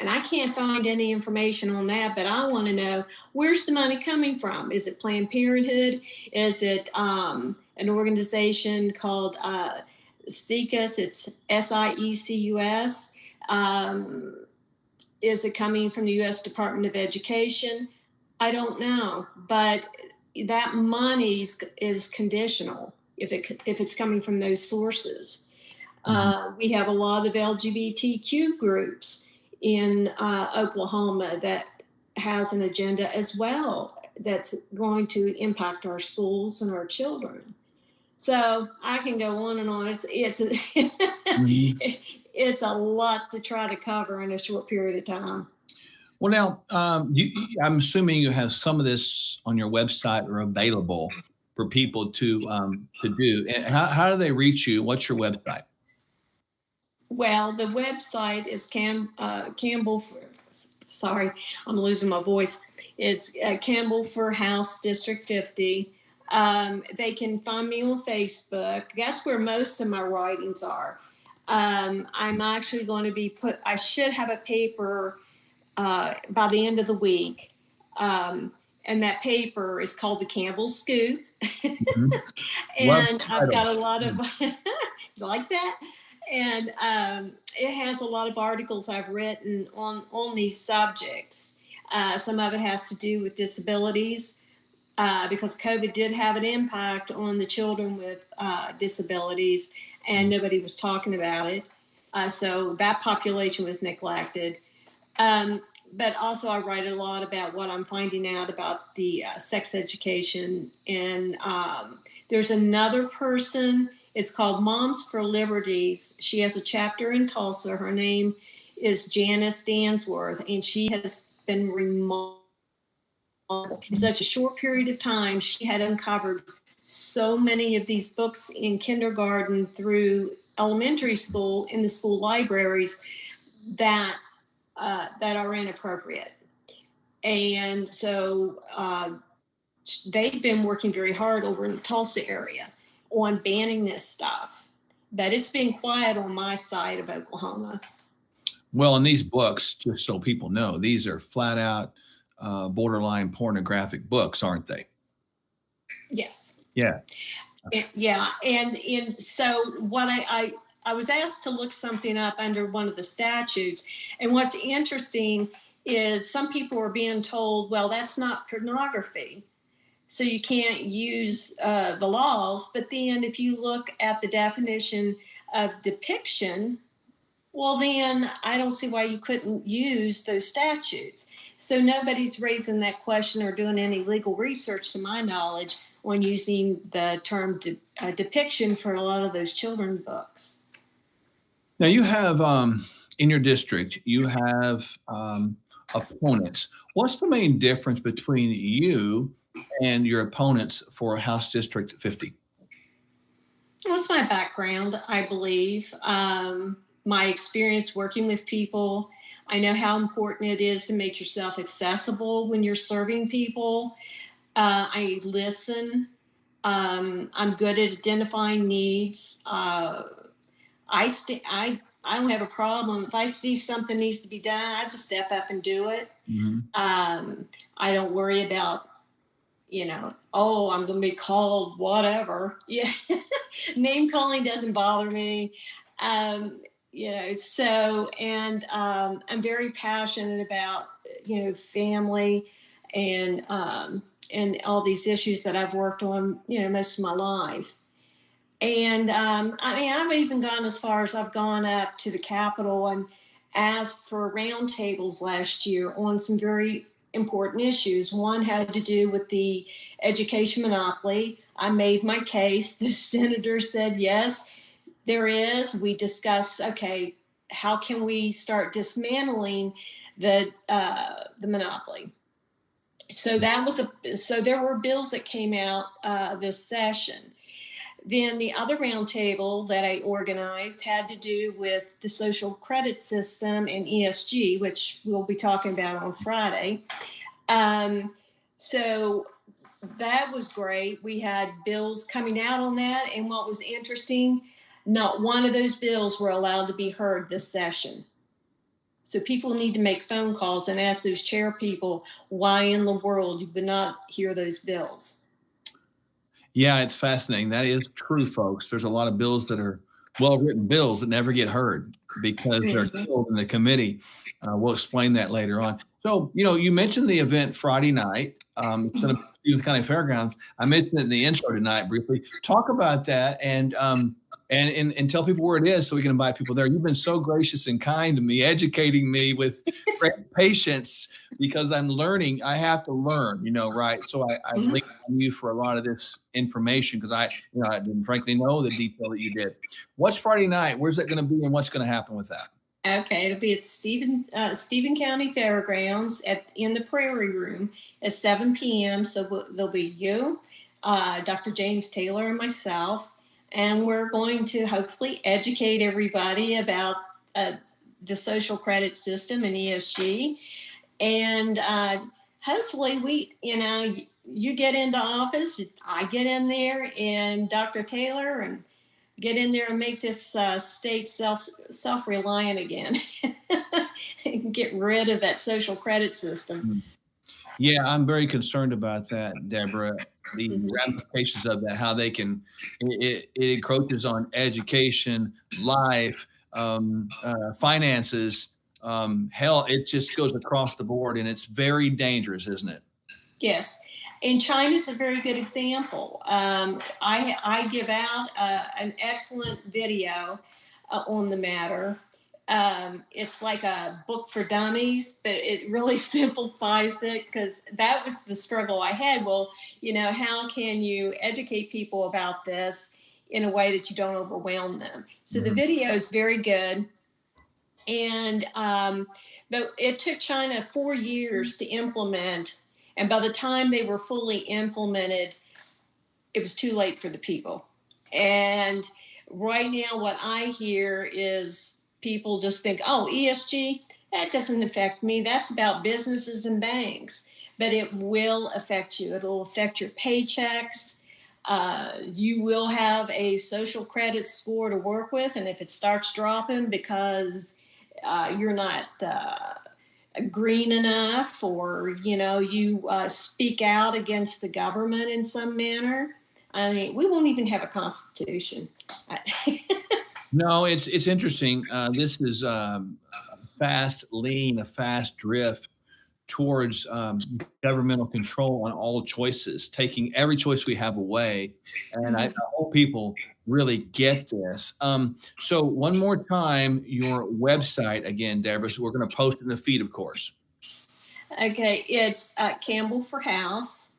S3: And I can't find any information on that, but I want to know, where's the money coming from? Is it Planned Parenthood? Is it an organization called SIECUS? It's SIECUS. Is it coming from the U.S. Department of Education? I don't know, but that money is conditional if it's coming from those sources. We have a lot of LGBTQ groups in Oklahoma that has an agenda as well that's going to impact our schools and our children. So I can go on and on. It's a lot to try to cover in a short period of time.
S1: Well, now, I'm assuming you have some of this on your website or available for people to do. And how do they reach you? What's your website?
S3: Well, the website is Campbell. Sorry, I'm losing my voice. It's Campbell for House District 50. They can find me on Facebook. That's where most of my writings are. I'm actually going to be I should have a paper by the end of the week. And that paper is called the Campbell Scoop. And I've got a lot of, like that? And it has a lot of articles I've written on these subjects. Some of it has to do with disabilities, because COVID did have an impact on the children with disabilities, and nobody was talking about it. So that population was neglected. But also I write a lot about what I'm finding out about the sex education. And there's another person, it's called Moms for Liberties. She has a chapter in Tulsa. Her name is Janice Dansworth, and she has been remarkable. In such a short period of time, she had uncovered so many of these books in kindergarten through elementary school in the school libraries that are inappropriate. And so they've been working very hard over in the Tulsa area on banning this stuff. But it's been quiet on my side of Oklahoma.
S1: Well, in these books, just so people know, these are flat out borderline pornographic books, aren't they?
S3: Yes.
S1: Yeah.
S3: Yeah. And so what I was asked to look something up under one of the statutes. And what's interesting is some people are being told, well, that's not pornography, so you can't use the laws. But then if you look at the definition of depiction, well, then I don't see why you couldn't use those statutes. So nobody's raising that question or doing any legal research, to my knowledge, on using the term depiction for a lot of those children's books.
S1: Now you have, in your district, you have opponents. What's the main difference between you and your opponents for House District 50?
S3: What's my background, I believe. My experience working with people. I know how important it is to make yourself accessible when you're serving people. I listen. I'm good at identifying needs. I don't have a problem. If I see something needs to be done, I just step up and do it. I don't worry about, oh, I'm going to be called whatever. Yeah. Name calling doesn't bother me. I'm very passionate about, family and all these issues that I've worked on, most of my life. And I've even gone as far as I've gone up to the Capitol and asked for roundtables last year on some very important issues. One had to do with the education monopoly. I made my case. The senator said, yes, there is. We discussed, okay, how can we start dismantling the monopoly? So there were bills that came out this session. Then the other roundtable that I organized had to do with the social credit system and ESG, which we'll be talking about on Friday. So that was great. We had bills coming out on that. And what was interesting, not one of those bills were allowed to be heard this session. So people need to make phone calls and ask those chair people why in the world you would not hear those bills.
S1: Yeah, it's fascinating. That is true, folks. There's a lot of bills that are well-written bills that never get heard because they're killed in the committee. We'll explain that later on. So, you mentioned the event Friday night. It's going to be Stevens County Fairgrounds. I mentioned it in the intro tonight briefly. Talk about that and tell people where it is so we can invite people there. You've been so gracious and kind to me, educating me with great patience because I'm learning. I have to learn, right? So I lean on you for a lot of this information because I didn't frankly know the detail that you did. What's Friday night? Where's that going to be and what's going to happen with that?
S3: Okay, it'll be at Stephen County Fairgrounds in the Prairie Room at 7 p.m. So there'll be you, Dr. James Taylor, and myself. And we're going to hopefully educate everybody about the social credit system and ESG. And hopefully you get into office, I get in there, and Dr. Taylor and get in there and make this state self-reliant again. And get rid of that social credit system.
S1: Yeah, I'm very concerned about that, Deborah. The ramifications of that, how they can, it encroaches on education, life, finances, health. It just goes across the board, and it's very dangerous, isn't it? Yes.
S3: And China's a very good example. I give out an excellent video on the matter. It's like a book for dummies, but it really simplifies it because that was the struggle I had. Well, how can you educate people about this in a way that you don't overwhelm them? So the video is very good. And but it took China 4 years to implement. And by the time they were fully implemented, it was too late for the people. And right now, what I hear is people just think, oh, ESG, that doesn't affect me. That's about businesses and banks. But it will affect you. It'll affect your paychecks. You will have a social credit score to work with. And if it starts dropping because you're not green enough or, you speak out against the government in some manner, we won't even have a constitution.
S1: No, it's interesting. This is a fast drift towards governmental control on all choices, taking every choice we have away. And I hope people really get this. So one more time, your website again, Deborah, so we're going to post it in the feed, of course.
S3: Okay, it's Campbell for House.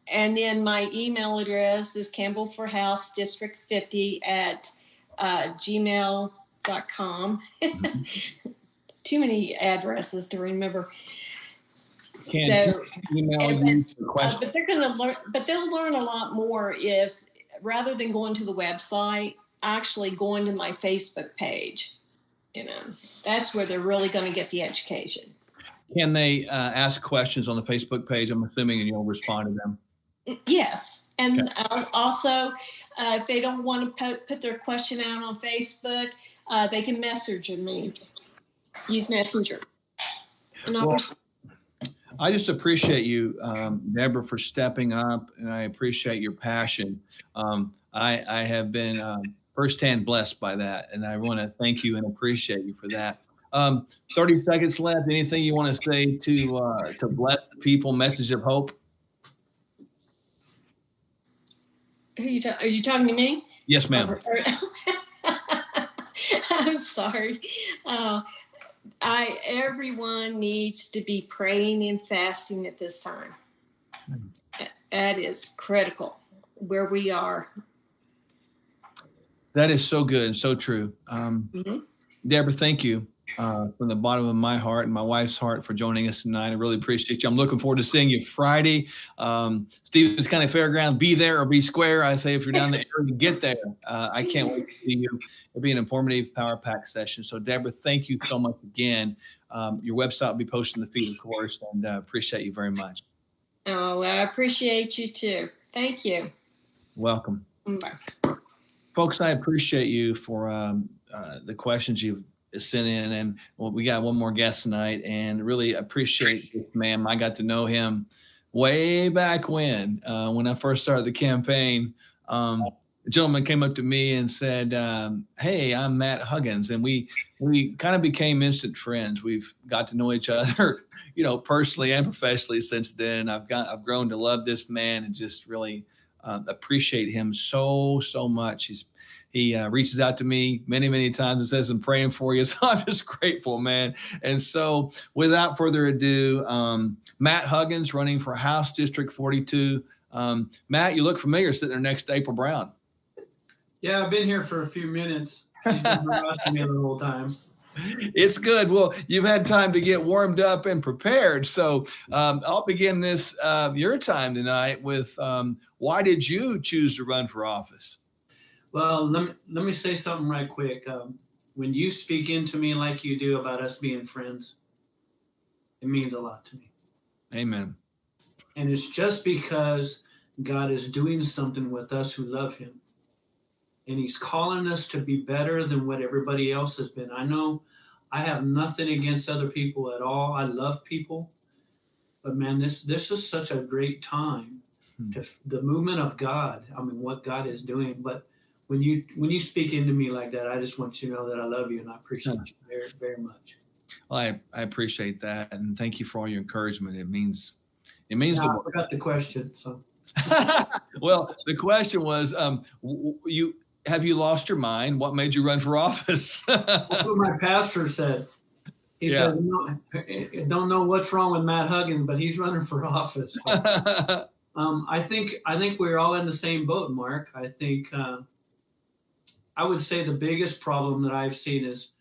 S3: And then my email address is campbellforhousedistrict50 at gmail.com. Too many addresses to remember.
S1: But they'll
S3: learn a lot more if rather than going to the website, actually going to my Facebook page. That's where they're really going to get the education.
S1: Can they ask questions on the Facebook page? I'm assuming, and you'll respond to them.
S3: Yes. And
S1: Okay.
S3: also, if they don't want to put their question out on Facebook, they can message me. Use Messenger. And I'll
S1: Well,
S3: respond.
S1: I just appreciate you, Deborah, for stepping up, and I appreciate your passion. I have been firsthand blessed by that, and I want to thank you and appreciate you for that. 30 seconds left. Anything you want to say to bless the people? Message of hope.
S3: Are you talking to me?
S1: Yes, ma'am.
S3: I'm sorry. Everyone needs to be praying and fasting at this time. That is critical where we are.
S1: That is so good and so true. Deborah, thank you from the bottom of my heart and my wife's heart for joining us tonight. I really appreciate you. I'm looking forward to seeing you Friday. Stevens County Fairgrounds, be there or be square. I say if you're down the area, get there. I can't wait to see you. It'll be an informative Power Pack session. So, Deborah, thank you so much again. Your website will be posted in the feed, of course, and appreciate you very much.
S3: Oh, I appreciate you too. Thank you.
S1: Welcome.
S3: Bye.
S1: Folks, I appreciate you for the questions you've sent in. And we got one more guest tonight, and really appreciate this man. I got to know him way back when I first started the campaign. A gentleman came up to me and said, hey, I'm Matt Huggins. And we kind of became instant friends. We've got to know each other, personally and professionally since then. I've grown to love this man and just really appreciate him so much. He reaches out to me many, many times and says, I'm praying for you. So I'm just grateful, man. And so without further ado, Matt Huggins, running for House District 42. Matt, you look familiar sitting there next to April Brown.
S4: Yeah, I've been here for a few minutes. She's been harassing me the whole time.
S1: It's good. Well, you've had time to get warmed up and prepared. So I'll begin this your time tonight with why did you choose to run for office?
S4: Well, let me say something right quick. When you speak into me like you do about us being friends, it means a lot to me.
S1: Amen.
S4: And it's just because God is doing something with us who love him. And he's calling us to be better than what everybody else has been. I know I have nothing against other people at all. I love people. But man, this is such a great time to the movement of God. I mean, what God is doing. But when you speak into me like that, I just want you to know that I love you and I appreciate you very, very much.
S1: Well, I appreciate that, and thank you for all your encouragement. It means
S4: I forgot the question. So,
S1: well, the question was, have you lost your mind? What made you run for office?
S4: That's what my pastor said. He said, I don't know what's wrong with Matt Huggins, but he's running for office. I think we're all in the same boat, Mark. I think I would say the biggest problem that I've seen is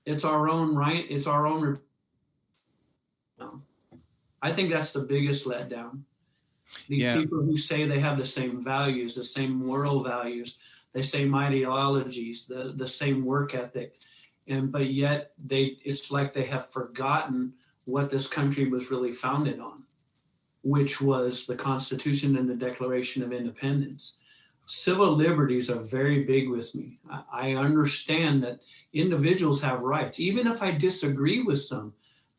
S4: it's our own right. It's our own. I think that's the biggest letdown. These people who say they have the same values, the same moral values, the same ideologies, the same work ethic, but yet it's like they have forgotten what this country was really founded on, which was the Constitution and the Declaration of Independence. Civil liberties are very big with me. I understand that individuals have rights. Even if I disagree with some,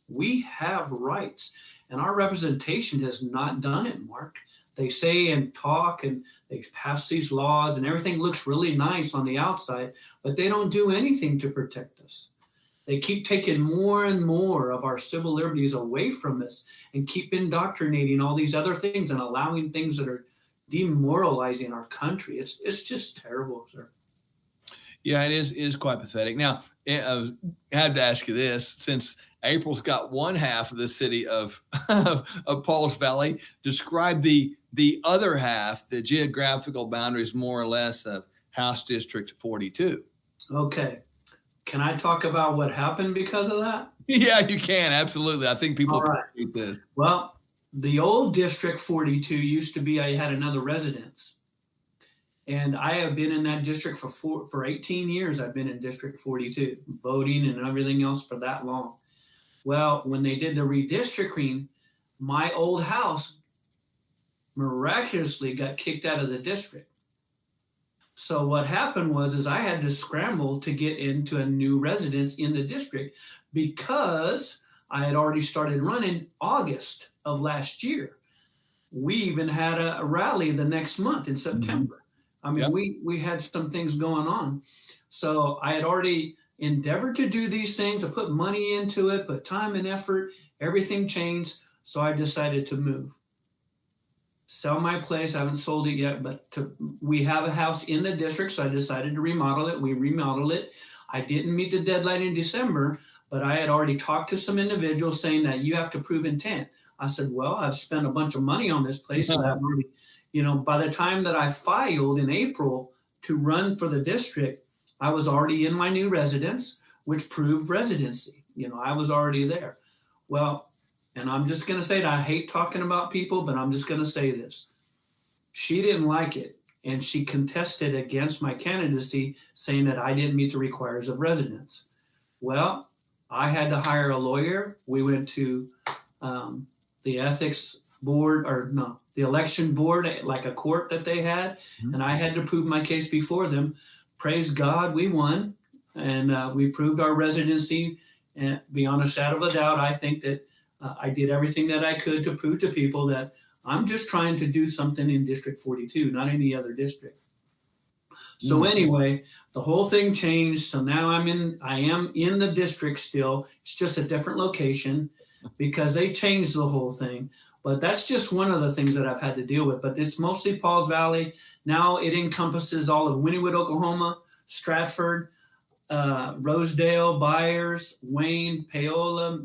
S4: we have rights. And our representation has not done it, Mark. They say and talk and they pass these laws and everything looks really nice on the outside, but they don't do anything to protect us. They keep taking more and more of our civil liberties away from us and keep indoctrinating all these other things and allowing things that are demoralizing our country. It's just terrible, sir.
S1: Yeah, it is quite pathetic. Now, I had to ask you this, since April's got one half of the city of Pauls Valley. Describe the other half, the geographical boundaries, more or less, of House District 42.
S4: Okay. Can I talk about what happened because of that?
S1: Yeah, you can. Absolutely. I think people appreciate this.
S4: Well, the old District 42 used to be, I had another residence. And I have been in that district for 18 years. I've been in District 42, voting and everything else for that long. Well, when they did the redistricting, my old house miraculously got kicked out of the district. So what happened was I had to scramble to get into a new residence in the district because I had already started running August of last year. We even had a rally the next month in September. I mean, we had some things going on. So I had already endeavored to do these things, to put money into it, put time and effort. Everything changed. So I decided to move. Sell my place. I haven't sold it yet, but we have a house in the district, so I decided to remodel it. We remodeled it. I didn't meet the deadline in December, but I had already talked to some individuals saying that you have to prove intent. I said, well, I've spent a bunch of money on this place, and I've already, by the time that I filed in April to run for the district, I was already in my new residence, which proved residency. I was already there. Well, and I'm just going to say that I hate talking about people, but I'm just going to say this. She didn't like it, and she contested against my candidacy, saying that I didn't meet the requirements of residence. Well, I had to hire a lawyer. We went to the ethics board, the election board, like a court that they had, and I had to prove my case before them. Praise God, we won, and we proved our residency. And beyond a shadow of a doubt, I think that I did everything that I could to prove to people that I'm just trying to do something in District 42, not any other district. So anyway, the whole thing changed. So now I am in the district still. It's just a different location because they changed the whole thing. But that's just one of the things that I've had to deal with. But it's mostly Pauls Valley. Now it encompasses all of Wynnewood, Oklahoma, Stratford, Rosedale, Byers, Wayne, Paola,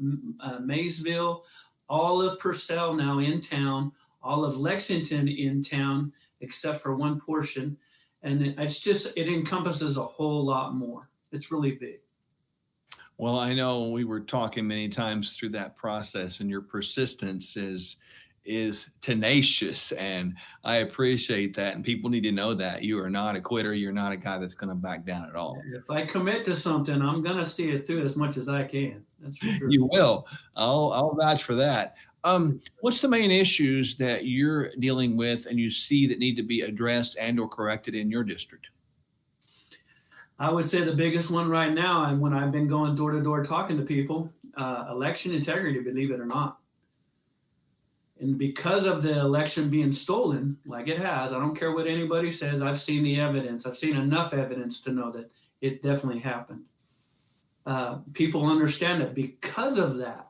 S4: Maysville, all of Purcell now in town, all of Lexington in town, except for one portion. And it encompasses a whole lot more. It's really big.
S1: Well, I know we were talking many times through that process, and your persistence is tenacious, and I appreciate that. And people need to know that you are not a quitter. You're not a guy that's going to back down at all.
S4: If I commit to something, I'm going to see it through as much as I can. That's for sure.
S1: You will. I'll vouch for that. What's the main issues that you're dealing with and you see that need to be addressed and or corrected in your district?
S4: I would say the biggest one right now, and when I've been going door to door talking to people, election integrity, believe it or not. And because of the election being stolen, like it has, I don't care what anybody says, I've seen the evidence. I've seen enough evidence to know that it definitely happened. People understand that because of that.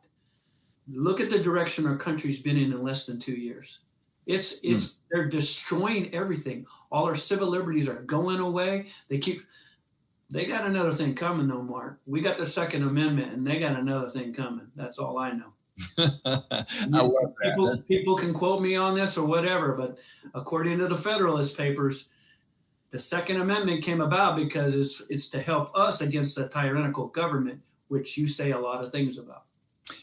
S4: Look at the direction our country's been in less than 2 years. They're destroying everything. All our civil liberties are going away. They got another thing coming though, Mark. We got the Second Amendment and they got another thing coming. That's all I know.
S1: I love that.
S4: People can quote me on this or whatever, but according to the Federalist Papers, the Second Amendment came about because it's to help us against the tyrannical government, which you say a lot of things about.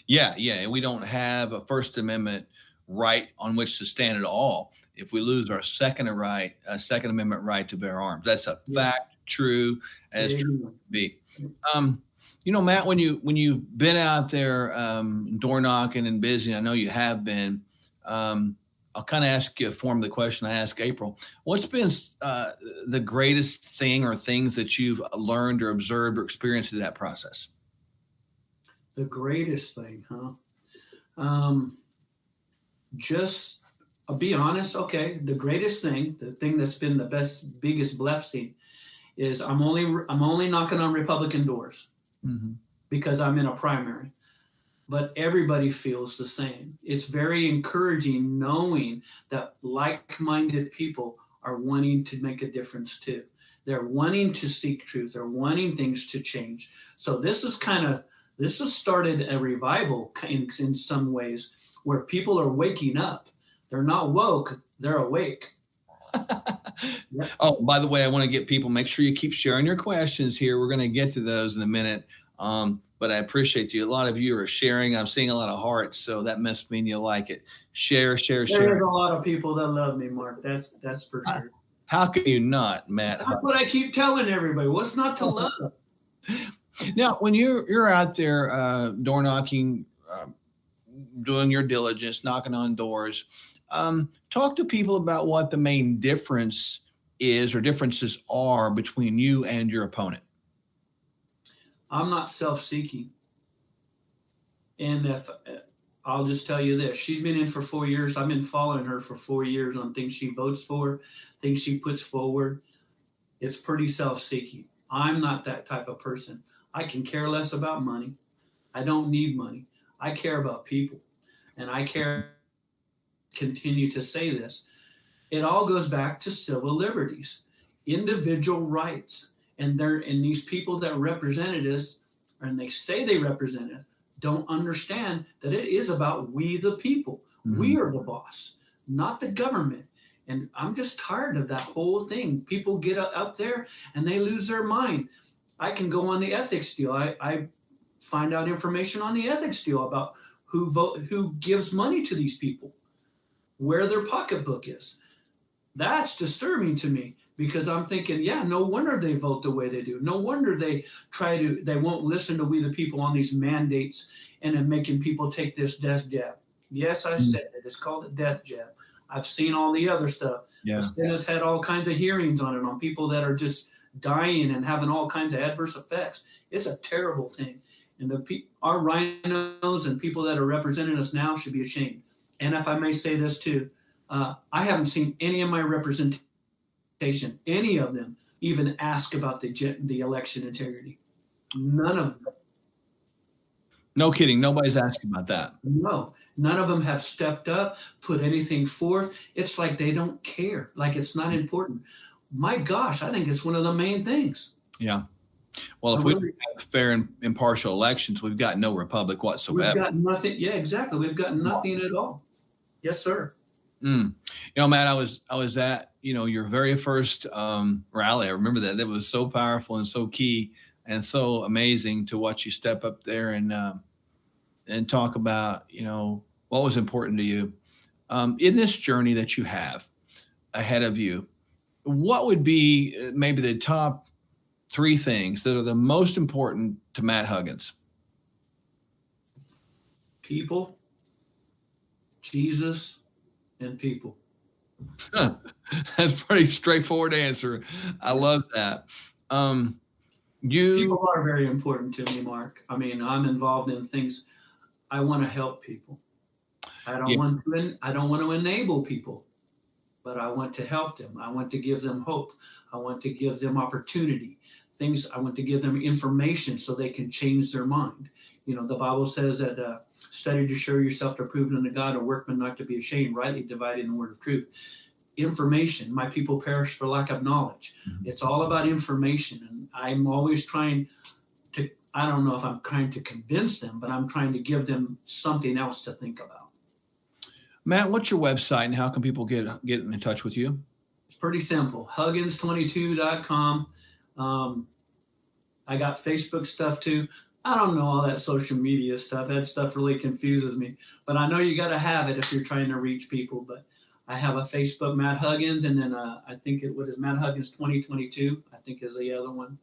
S1: Yeah. And we don't have a First Amendment right on which to stand at all if we lose our Second Amendment right to bear arms. That's a fact, true as true would be. Matt, when you've been out there door knocking and busy, I know you have been, I'll kind of ask you a form of the question I asked April. What's been the greatest thing or things that you've learned or observed or experienced through that process?
S4: The greatest thing, huh? I'll be honest. Okay. The greatest thing, the thing that's been the biggest blessing is I'm only knocking on Republican doors because I'm in a primary, but everybody feels the same. It's very encouraging knowing that like-minded people are wanting to make a difference too. They're wanting to seek truth. They're wanting things to change. So this has started a revival in some ways where people are waking up. They're not woke, they're awake.
S1: Oh, by the way, I want to get people, make sure you keep sharing your questions here. We're going to get to those in a minute. But I appreciate you. A lot of you are sharing. I'm seeing a lot of hearts, so that must mean you like it. Share.
S4: There's a lot of people that love me, Mark. That's for sure.
S1: How can you not, Matt?
S4: That's what I keep telling everybody. What's not to love?
S1: Now, when you're out there door knocking, doing your diligence, knocking on doors, Talk to people about what the main difference is or differences are between you and your opponent.
S4: I'm not self-seeking. And if I'll just tell you this, she's been in for 4 years. I've been following her for 4 years on things she votes for, things she puts forward. It's pretty self-seeking. I'm not that type of person. I can care less about money. I don't need money. I care about people. And I continue to say this. It all goes back to civil liberties, individual rights. And these people that represented us, and they say they represent us, don't understand that it is about we the people. Mm-hmm. We are the boss, not the government. And I'm just tired of that whole thing. People get up there and they lose their mind. I can go on the ethics deal. I find out information on the ethics deal about who gives money to these people, where their pocketbook is. That's disturbing to me, because I'm thinking, yeah, no wonder they vote the way they do. No wonder they won't listen to we the people on these mandates and then making people take this death jab. Yes, I said it. It's called a death jab. I've seen all the other stuff. Yeah. The Senate's had all kinds of hearings on it, on people that are just dying and having all kinds of adverse effects. It's a terrible thing. And our rhinos and people that are representing us now should be ashamed. And if I may say this too, I haven't seen any of my representation, any of them even ask about the election integrity. None of them.
S1: No kidding. Nobody's asking about that.
S4: No, none of them have stepped up, put anything forth. It's like they don't care, like it's not important. My gosh, I think it's one of the main things.
S1: Yeah. Well, if we have fair and impartial elections, we've got no republic whatsoever.
S4: We've got nothing. Yeah, exactly. We've got nothing at all. Yes, sir.
S1: You know, Matt, I was at, your very first rally. I remember that. That was so powerful and so key and so amazing to watch you step up there and talk about, what was important to you. In this journey that you have ahead of you, what would be maybe the top 3 things that are the most important to Matt Huggins?
S4: People, Jesus, and people.
S1: That's a pretty straightforward answer. I love that.
S4: People are very important to me, Mark. I mean, I'm involved in things. I want to help people. I don't want to enable people, but I want to help them. I want to give them hope. I want to give them opportunity. I want to give them information so they can change their mind. The Bible says that study to show yourself to prove unto God, a workman not to be ashamed, rightly dividing the word of truth. Information. My people perish for lack of knowledge. Mm-hmm. It's all about information. And I'm always trying to, I don't know if I'm trying to convince them, but I'm trying to give them something else to think about.
S1: Matt, what's your website and how can people get in touch with you?
S4: It's pretty simple. Huggins22.com. I got Facebook stuff too. I don't know all that social media stuff. That stuff really confuses me. But I know you got to have it if you're trying to reach people. But I have a Facebook, Matt Huggins, and then I think Matt Huggins 2022, I think is the other one.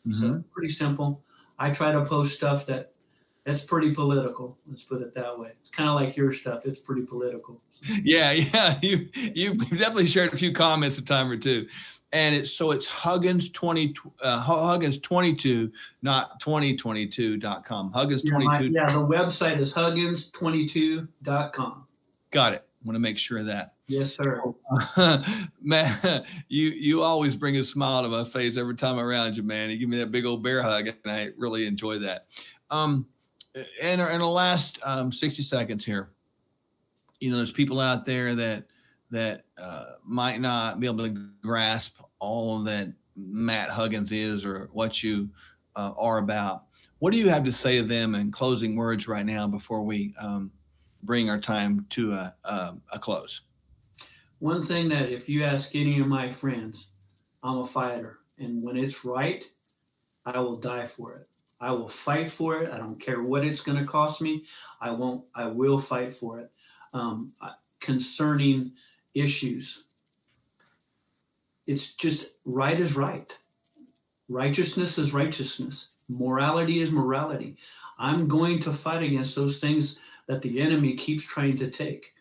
S4: Mm-hmm. So pretty simple. I try to post stuff that's pretty political. Let's put it that way. It's kind of like your stuff. It's pretty political. So.
S1: Yeah. You've definitely shared a few comments a time or two. And it's Huggins 22, not 2022.com. Huggins 22.
S4: Yeah, the website is Huggins22.com.
S1: Got it. Want to make sure of that.
S4: Yes, sir.
S1: Man, you always bring a smile to my face every time I'm around you, man. You give me that big old bear hug, and I really enjoy that. In the last 60 seconds here, there's people out there that might not be able to grasp all that Matt Huggins is or what you are about. What do you have to say to them in closing words right now before we bring our time to a close?
S4: One thing that if you ask any of my friends, I'm a fighter. And when it's right, I will die for it. I will fight for it. I don't care what it's going to cost me. I will fight for it. Concerning issues, it's just right is right. Righteousness is righteousness. Morality is morality. I'm going to fight against those things that the enemy keeps trying to take.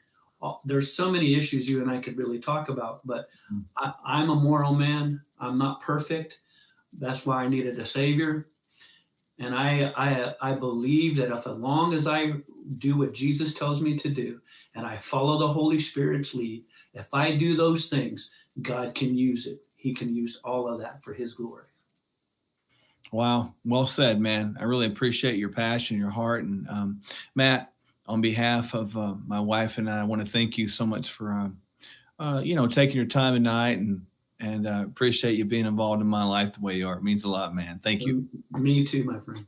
S4: there's so many issues you and I could really talk about, but I'm a moral man. I'm not perfect. That's why I needed a savior. And I believe that as long as I do what Jesus tells me to do, and I follow the Holy Spirit's lead, if I do those things, God can use it. He can use all of that for his glory.
S1: Wow. Well said, man. I really appreciate your passion, your heart. And Matt, on behalf of my wife and I want to thank you so much for, taking your time tonight, and appreciate you being involved in my life the way you are. It means a lot, man. Thank you.
S4: Me too, my friend.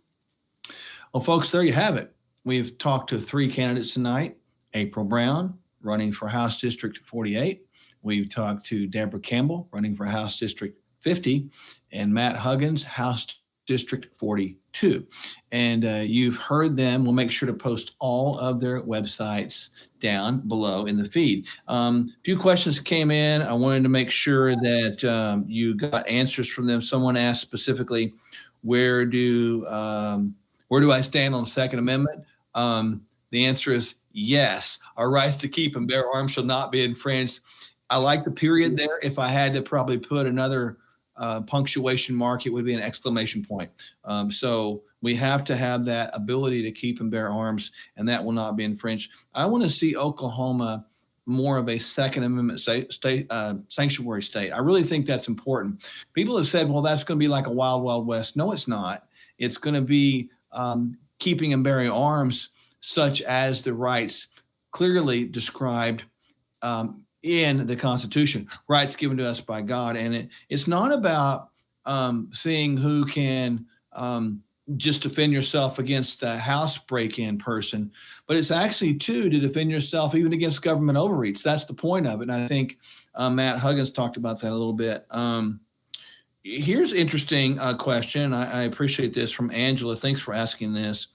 S1: Well, folks, there you have it. We've talked to 3 candidates tonight. April Brown, running for House District 48. We've talked to Deborah Campbell, running for House District 50, and Matt Huggins, House District 42. And you've heard them. We'll make sure to post all of their websites down below in the feed. A few questions came in. I wanted to make sure that you got answers from them. Someone asked specifically, where do I stand on the Second Amendment? The answer is yes. Our rights to keep and bear arms shall not be infringed. I like the period there. If I had to probably put another punctuation mark, it would be an exclamation point. So we have to have that ability to keep and bear arms, and that will not be infringed. I want to see Oklahoma more of a Second Amendment sanctuary state. I really think that's important. People have said, well, that's going to be like a wild, wild west. No, it's not. It's going to be keeping and bearing arms such as the rights clearly described in the Constitution, rights given to us by God. And it's not about seeing who can just defend yourself against a house break-in person, but it's actually to defend yourself even against government overreach. That's the point of it. And I think Matt Huggins talked about that a little bit. Here's an interesting question. I appreciate this from Angela. Thanks for asking this.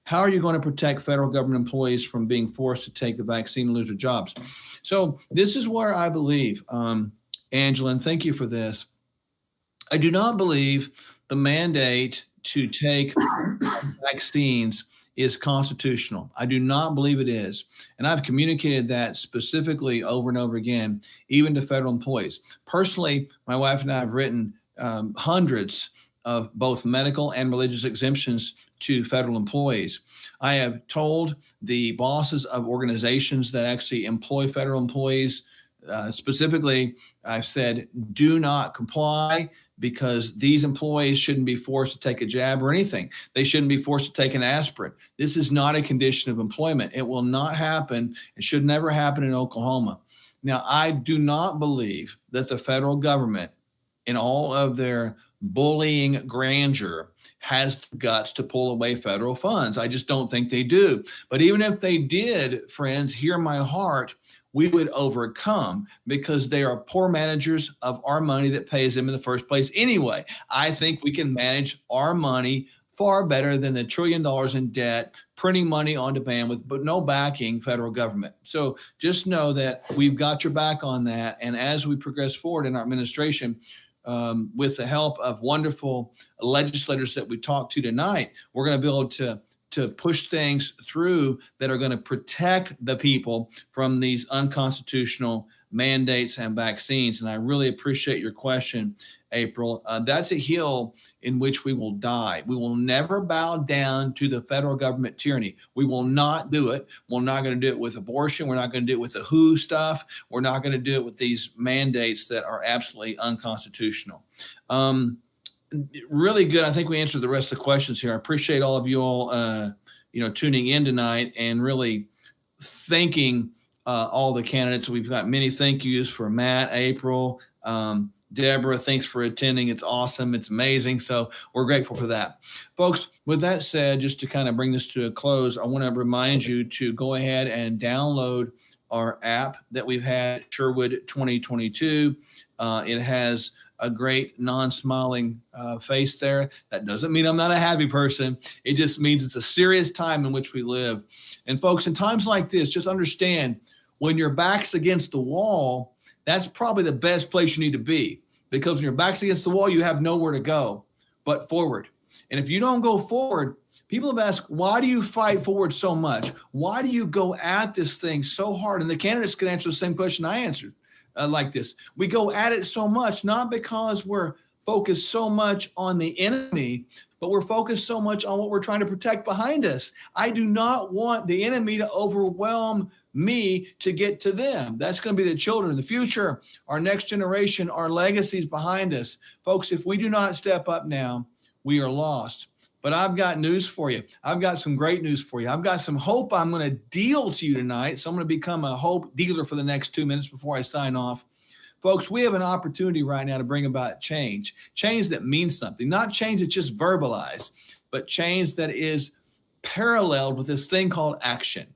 S1: How are you going to protect federal government employees from being forced to take the vaccine and lose their jobs? So this is where I believe, Angela, and thank you for this. I do not believe the mandate to take vaccines is constitutional. I do not believe it is. And I've communicated that specifically over and over again, even to federal employees. Personally, my wife and I have written hundreds of both medical and religious exemptions to federal employees. I have told the bosses of organizations that actually employ federal employees, specifically, I've said, do not comply, because these employees shouldn't be forced to take a jab or anything. They shouldn't be forced to take an aspirin. This is not a condition of employment. It will not happen. It should never happen in Oklahoma. Now, I do not believe that the federal government, in all of their bullying grandeur, has the guts to pull away federal funds. I just don't think they do. But even if they did, friends, hear my heart, we would overcome, because they are poor managers of our money that pays them in the first place anyway. I think we can manage our money far better than the $1 trillion in debt, printing money on demand with but no backing federal government. So just know that we've got your back on that. And as we progress forward in our administration, with the help of wonderful legislators that we talked to tonight, we're going to be able to push things through that are going to protect the people from these unconstitutional mandates and vaccines. And I really appreciate your question, April. That's a hill in which we will die. We will never bow down to the federal government tyranny. We will not do it. We're not going to do it with abortion. We're not going to do it with the WHO stuff. We're not going to do it with these mandates that are absolutely unconstitutional. Really good. I think we answered the rest of the questions here. I appreciate all of you all, tuning in tonight, and really thanking all the candidates. We've got many thank yous for Matt, April, Deborah. Thanks for attending. It's awesome. It's amazing. So we're grateful for that. Folks, with that said, just to kind of bring this to a close, I want to remind you to go ahead and download our app that we've had, Sherwood 2022. It has a great non-smiling face there. That doesn't mean I'm not a happy person. It just means it's a serious time in which we live. And folks, in times like this, just understand, when your back's against the wall, that's probably the best place you need to be, because when your back's against the wall, you have nowhere to go but forward. And if you don't go forward, People have asked, why do you fight forward so much? Why do you go at this thing so hard? And the candidates can answer the same question I answered like this. We go at it so much, not because we're focused so much on the enemy, but we're focused so much on what we're trying to protect behind us. I do not want the enemy to overwhelm me to get to them. That's going to be the children, the future, our next generation, our legacies behind us. Folks, if we do not step up now, we are lost. But I've got news for you. I've got some great news for you. I've got some hope I'm going to deal to you tonight. So I'm going to become a hope dealer for the next 2 minutes before I sign off. Folks, we have an opportunity right now to bring about change that means something, not change that's just verbalized, but change that is paralleled with this thing called action.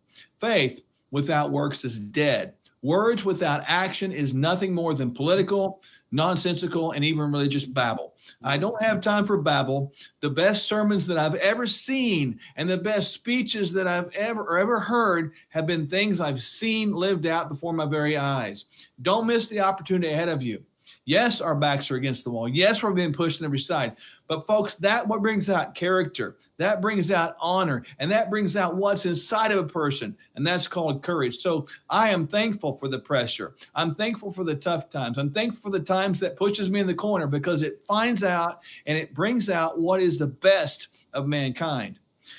S1: Faith without works is dead. Words without action is nothing more than political, nonsensical, and even religious babble. I don't have time for babble. The best sermons that I've ever seen and the best speeches that I've ever heard have been things I've seen lived out before my very eyes. Don't miss the opportunity ahead of you. Yes, our backs are against the wall. Yes, we're being pushed on every side. But folks, that what brings out character. That brings out honor. And that brings out what's inside of a person. And that's called courage. So I am thankful for the pressure. I'm thankful for the tough times. I'm thankful for the times that pushes me in the corner because it finds out and it brings out what is the best of mankind.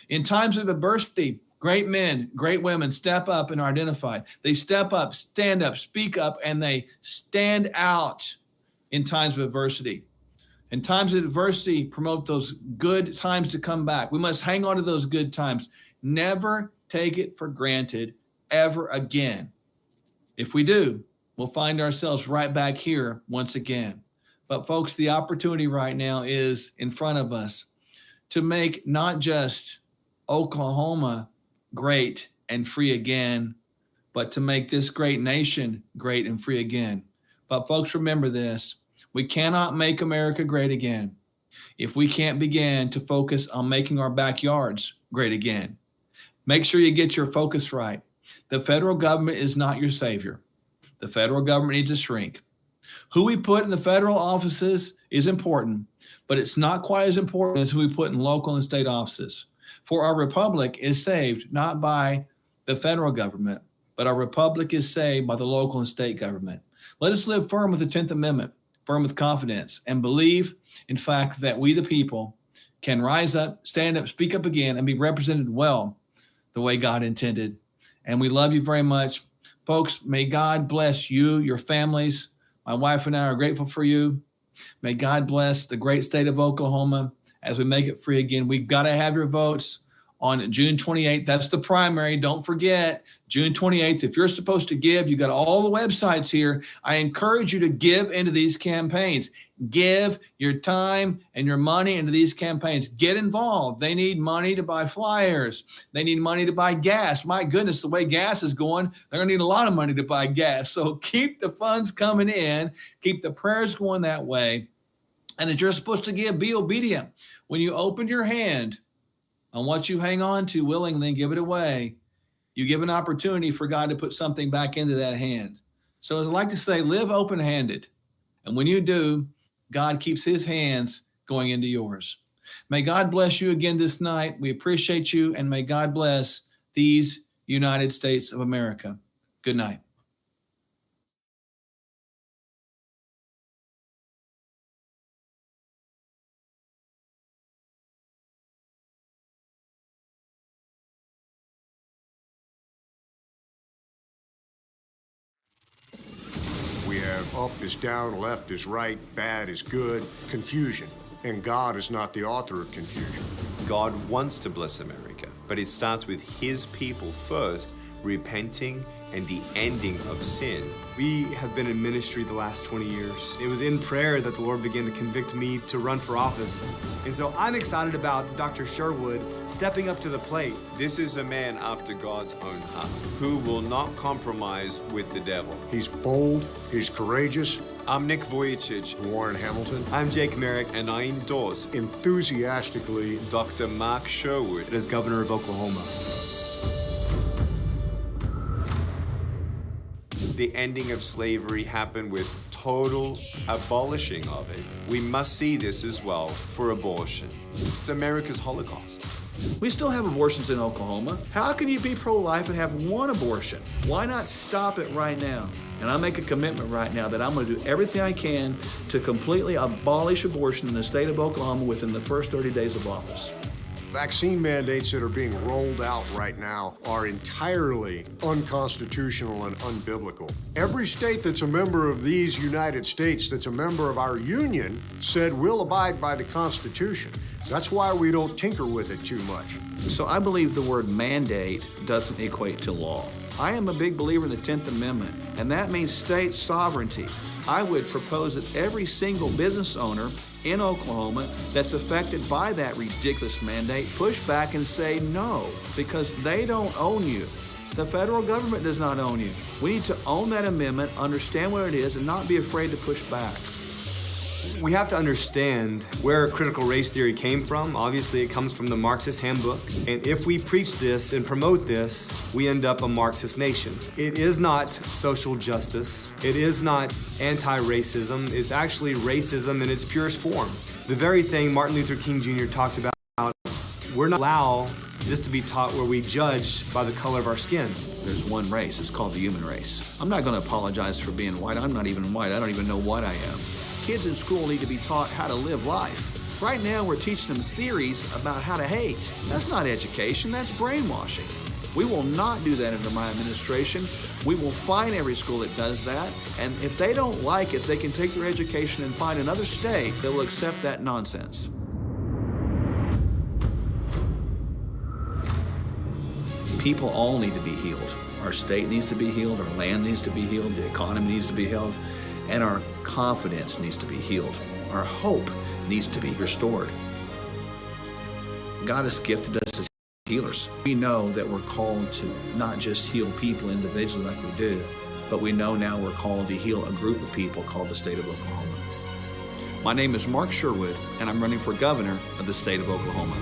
S1: In times of adversity, great men, great women step up and are identified. They step up, stand up, speak up, and they stand out in times of adversity. In times of adversity, promote those good times to come back. We must hang on to those good times. Never take it for granted ever again. If we do, we'll find ourselves right back here once again. But folks, the opportunity right now is in front of us to make not just Oklahoma great and free again, but to make this great nation great and free again. But folks, remember this. We cannot make America great again if we can't begin to focus on making our backyards great again. Make sure you get your focus right. The federal government is not your savior. The federal government needs to shrink. Who we put in the federal offices is important, but it's not quite as important as who we put in local and state offices. For our republic is saved not by the federal government, but our republic is saved by the local and state government. Let us live firm with the 10th Amendment, firm with confidence, and believe, in fact, that we the people can rise up, stand up, speak up again, and be represented well the way God intended. And we love you very much. Folks, may God bless you, your families. My wife and I are grateful for you. May God bless the great state of Oklahoma as we make it free again. We've got to have your votes on June 28th. That's the primary. Don't forget, June 28th. If you're supposed to give, you got all the websites here. I encourage you to give into these campaigns. Give your time and your money into these campaigns. Get involved. They need money to buy flyers. They need money to buy gas. My goodness, the way gas is going, they're going to need a lot of money to buy gas. So keep the funds coming in. Keep the prayers going that way. And if you're supposed to give, be obedient. When you open your hand on what you hang on to willingly and give it away, you give an opportunity for God to put something back into that hand. So as I like to say, live open-handed. And when you do, God keeps his hands going into yours. May God bless you again this night. We appreciate you, and may God bless these United States of America. Good night.
S5: Up is down, left is right, bad is good, confusion. And God is not the author of confusion.
S6: God wants to bless America, but it starts with his people first, repenting and the ending of sin.
S7: We have been in ministry the last 20 years. It was in prayer that the Lord began to convict me to run for office. And so I'm excited about Dr. Sherwood stepping up to the plate.
S6: This is a man after God's own heart, who will not compromise with the devil.
S5: He's bold, he's courageous.
S6: I'm Nick Vujicic.
S5: Warren Hamilton.
S7: I'm Jake Merrick.
S6: And I endorse
S5: enthusiastically
S6: Dr. Mark Sherwood
S7: as governor of Oklahoma.
S6: The ending of slavery happened with total abolishing of it. We must see this as well for abortion. It's America's Holocaust.
S1: We still have abortions in Oklahoma. How can you be pro-life and have one abortion? Why not stop it right now? And I make a commitment right now that I'm going to do everything I can to completely abolish abortion in the state of Oklahoma within the first 30 days of office.
S5: Vaccine mandates that are being rolled out right now are entirely unconstitutional and unbiblical. Every state that's a member of these United States, that's a member of our union, said we'll abide by the Constitution. That's why we don't tinker with it too much.
S1: So I believe the word mandate doesn't equate to law. I am a big believer in the 10th Amendment, and that means state sovereignty. I would propose that every single business owner in Oklahoma that's affected by that ridiculous mandate push back and say no, because they don't own you. The federal government does not own you. We need to own that amendment, understand what it is, and not be afraid to push back.
S7: We have to understand where critical race theory came from. Obviously, it comes from the Marxist handbook. And if we preach this and promote this, we end up a Marxist nation. It is not social justice. It is not anti-racism. It's actually racism in its purest form. The very thing Martin Luther King Jr. talked about, we're not allow this to be taught where we judge by the color of our skin.
S1: There's one race. It's called the human race. I'm not going to apologize for being white. I'm not even white. I don't even know what I am. Kids in school need to be taught how to live life. Right now, we're teaching them theories about how to hate. That's not education, that's brainwashing. We will not do that under my administration. We will fine every school that does that, and if they don't like it, they can take their education and find another state that will accept that nonsense. People all need to be healed. Our state needs to be healed, our land needs to be healed, the economy needs to be healed, and our confidence needs to be healed. Our hope needs to be restored. God has gifted us as healers. We know that we're called to not just heal people individually like we do, but we know now we're called to heal a group of people called the state of Oklahoma. My name is Mark Sherwood, and I'm running for governor of the state of Oklahoma.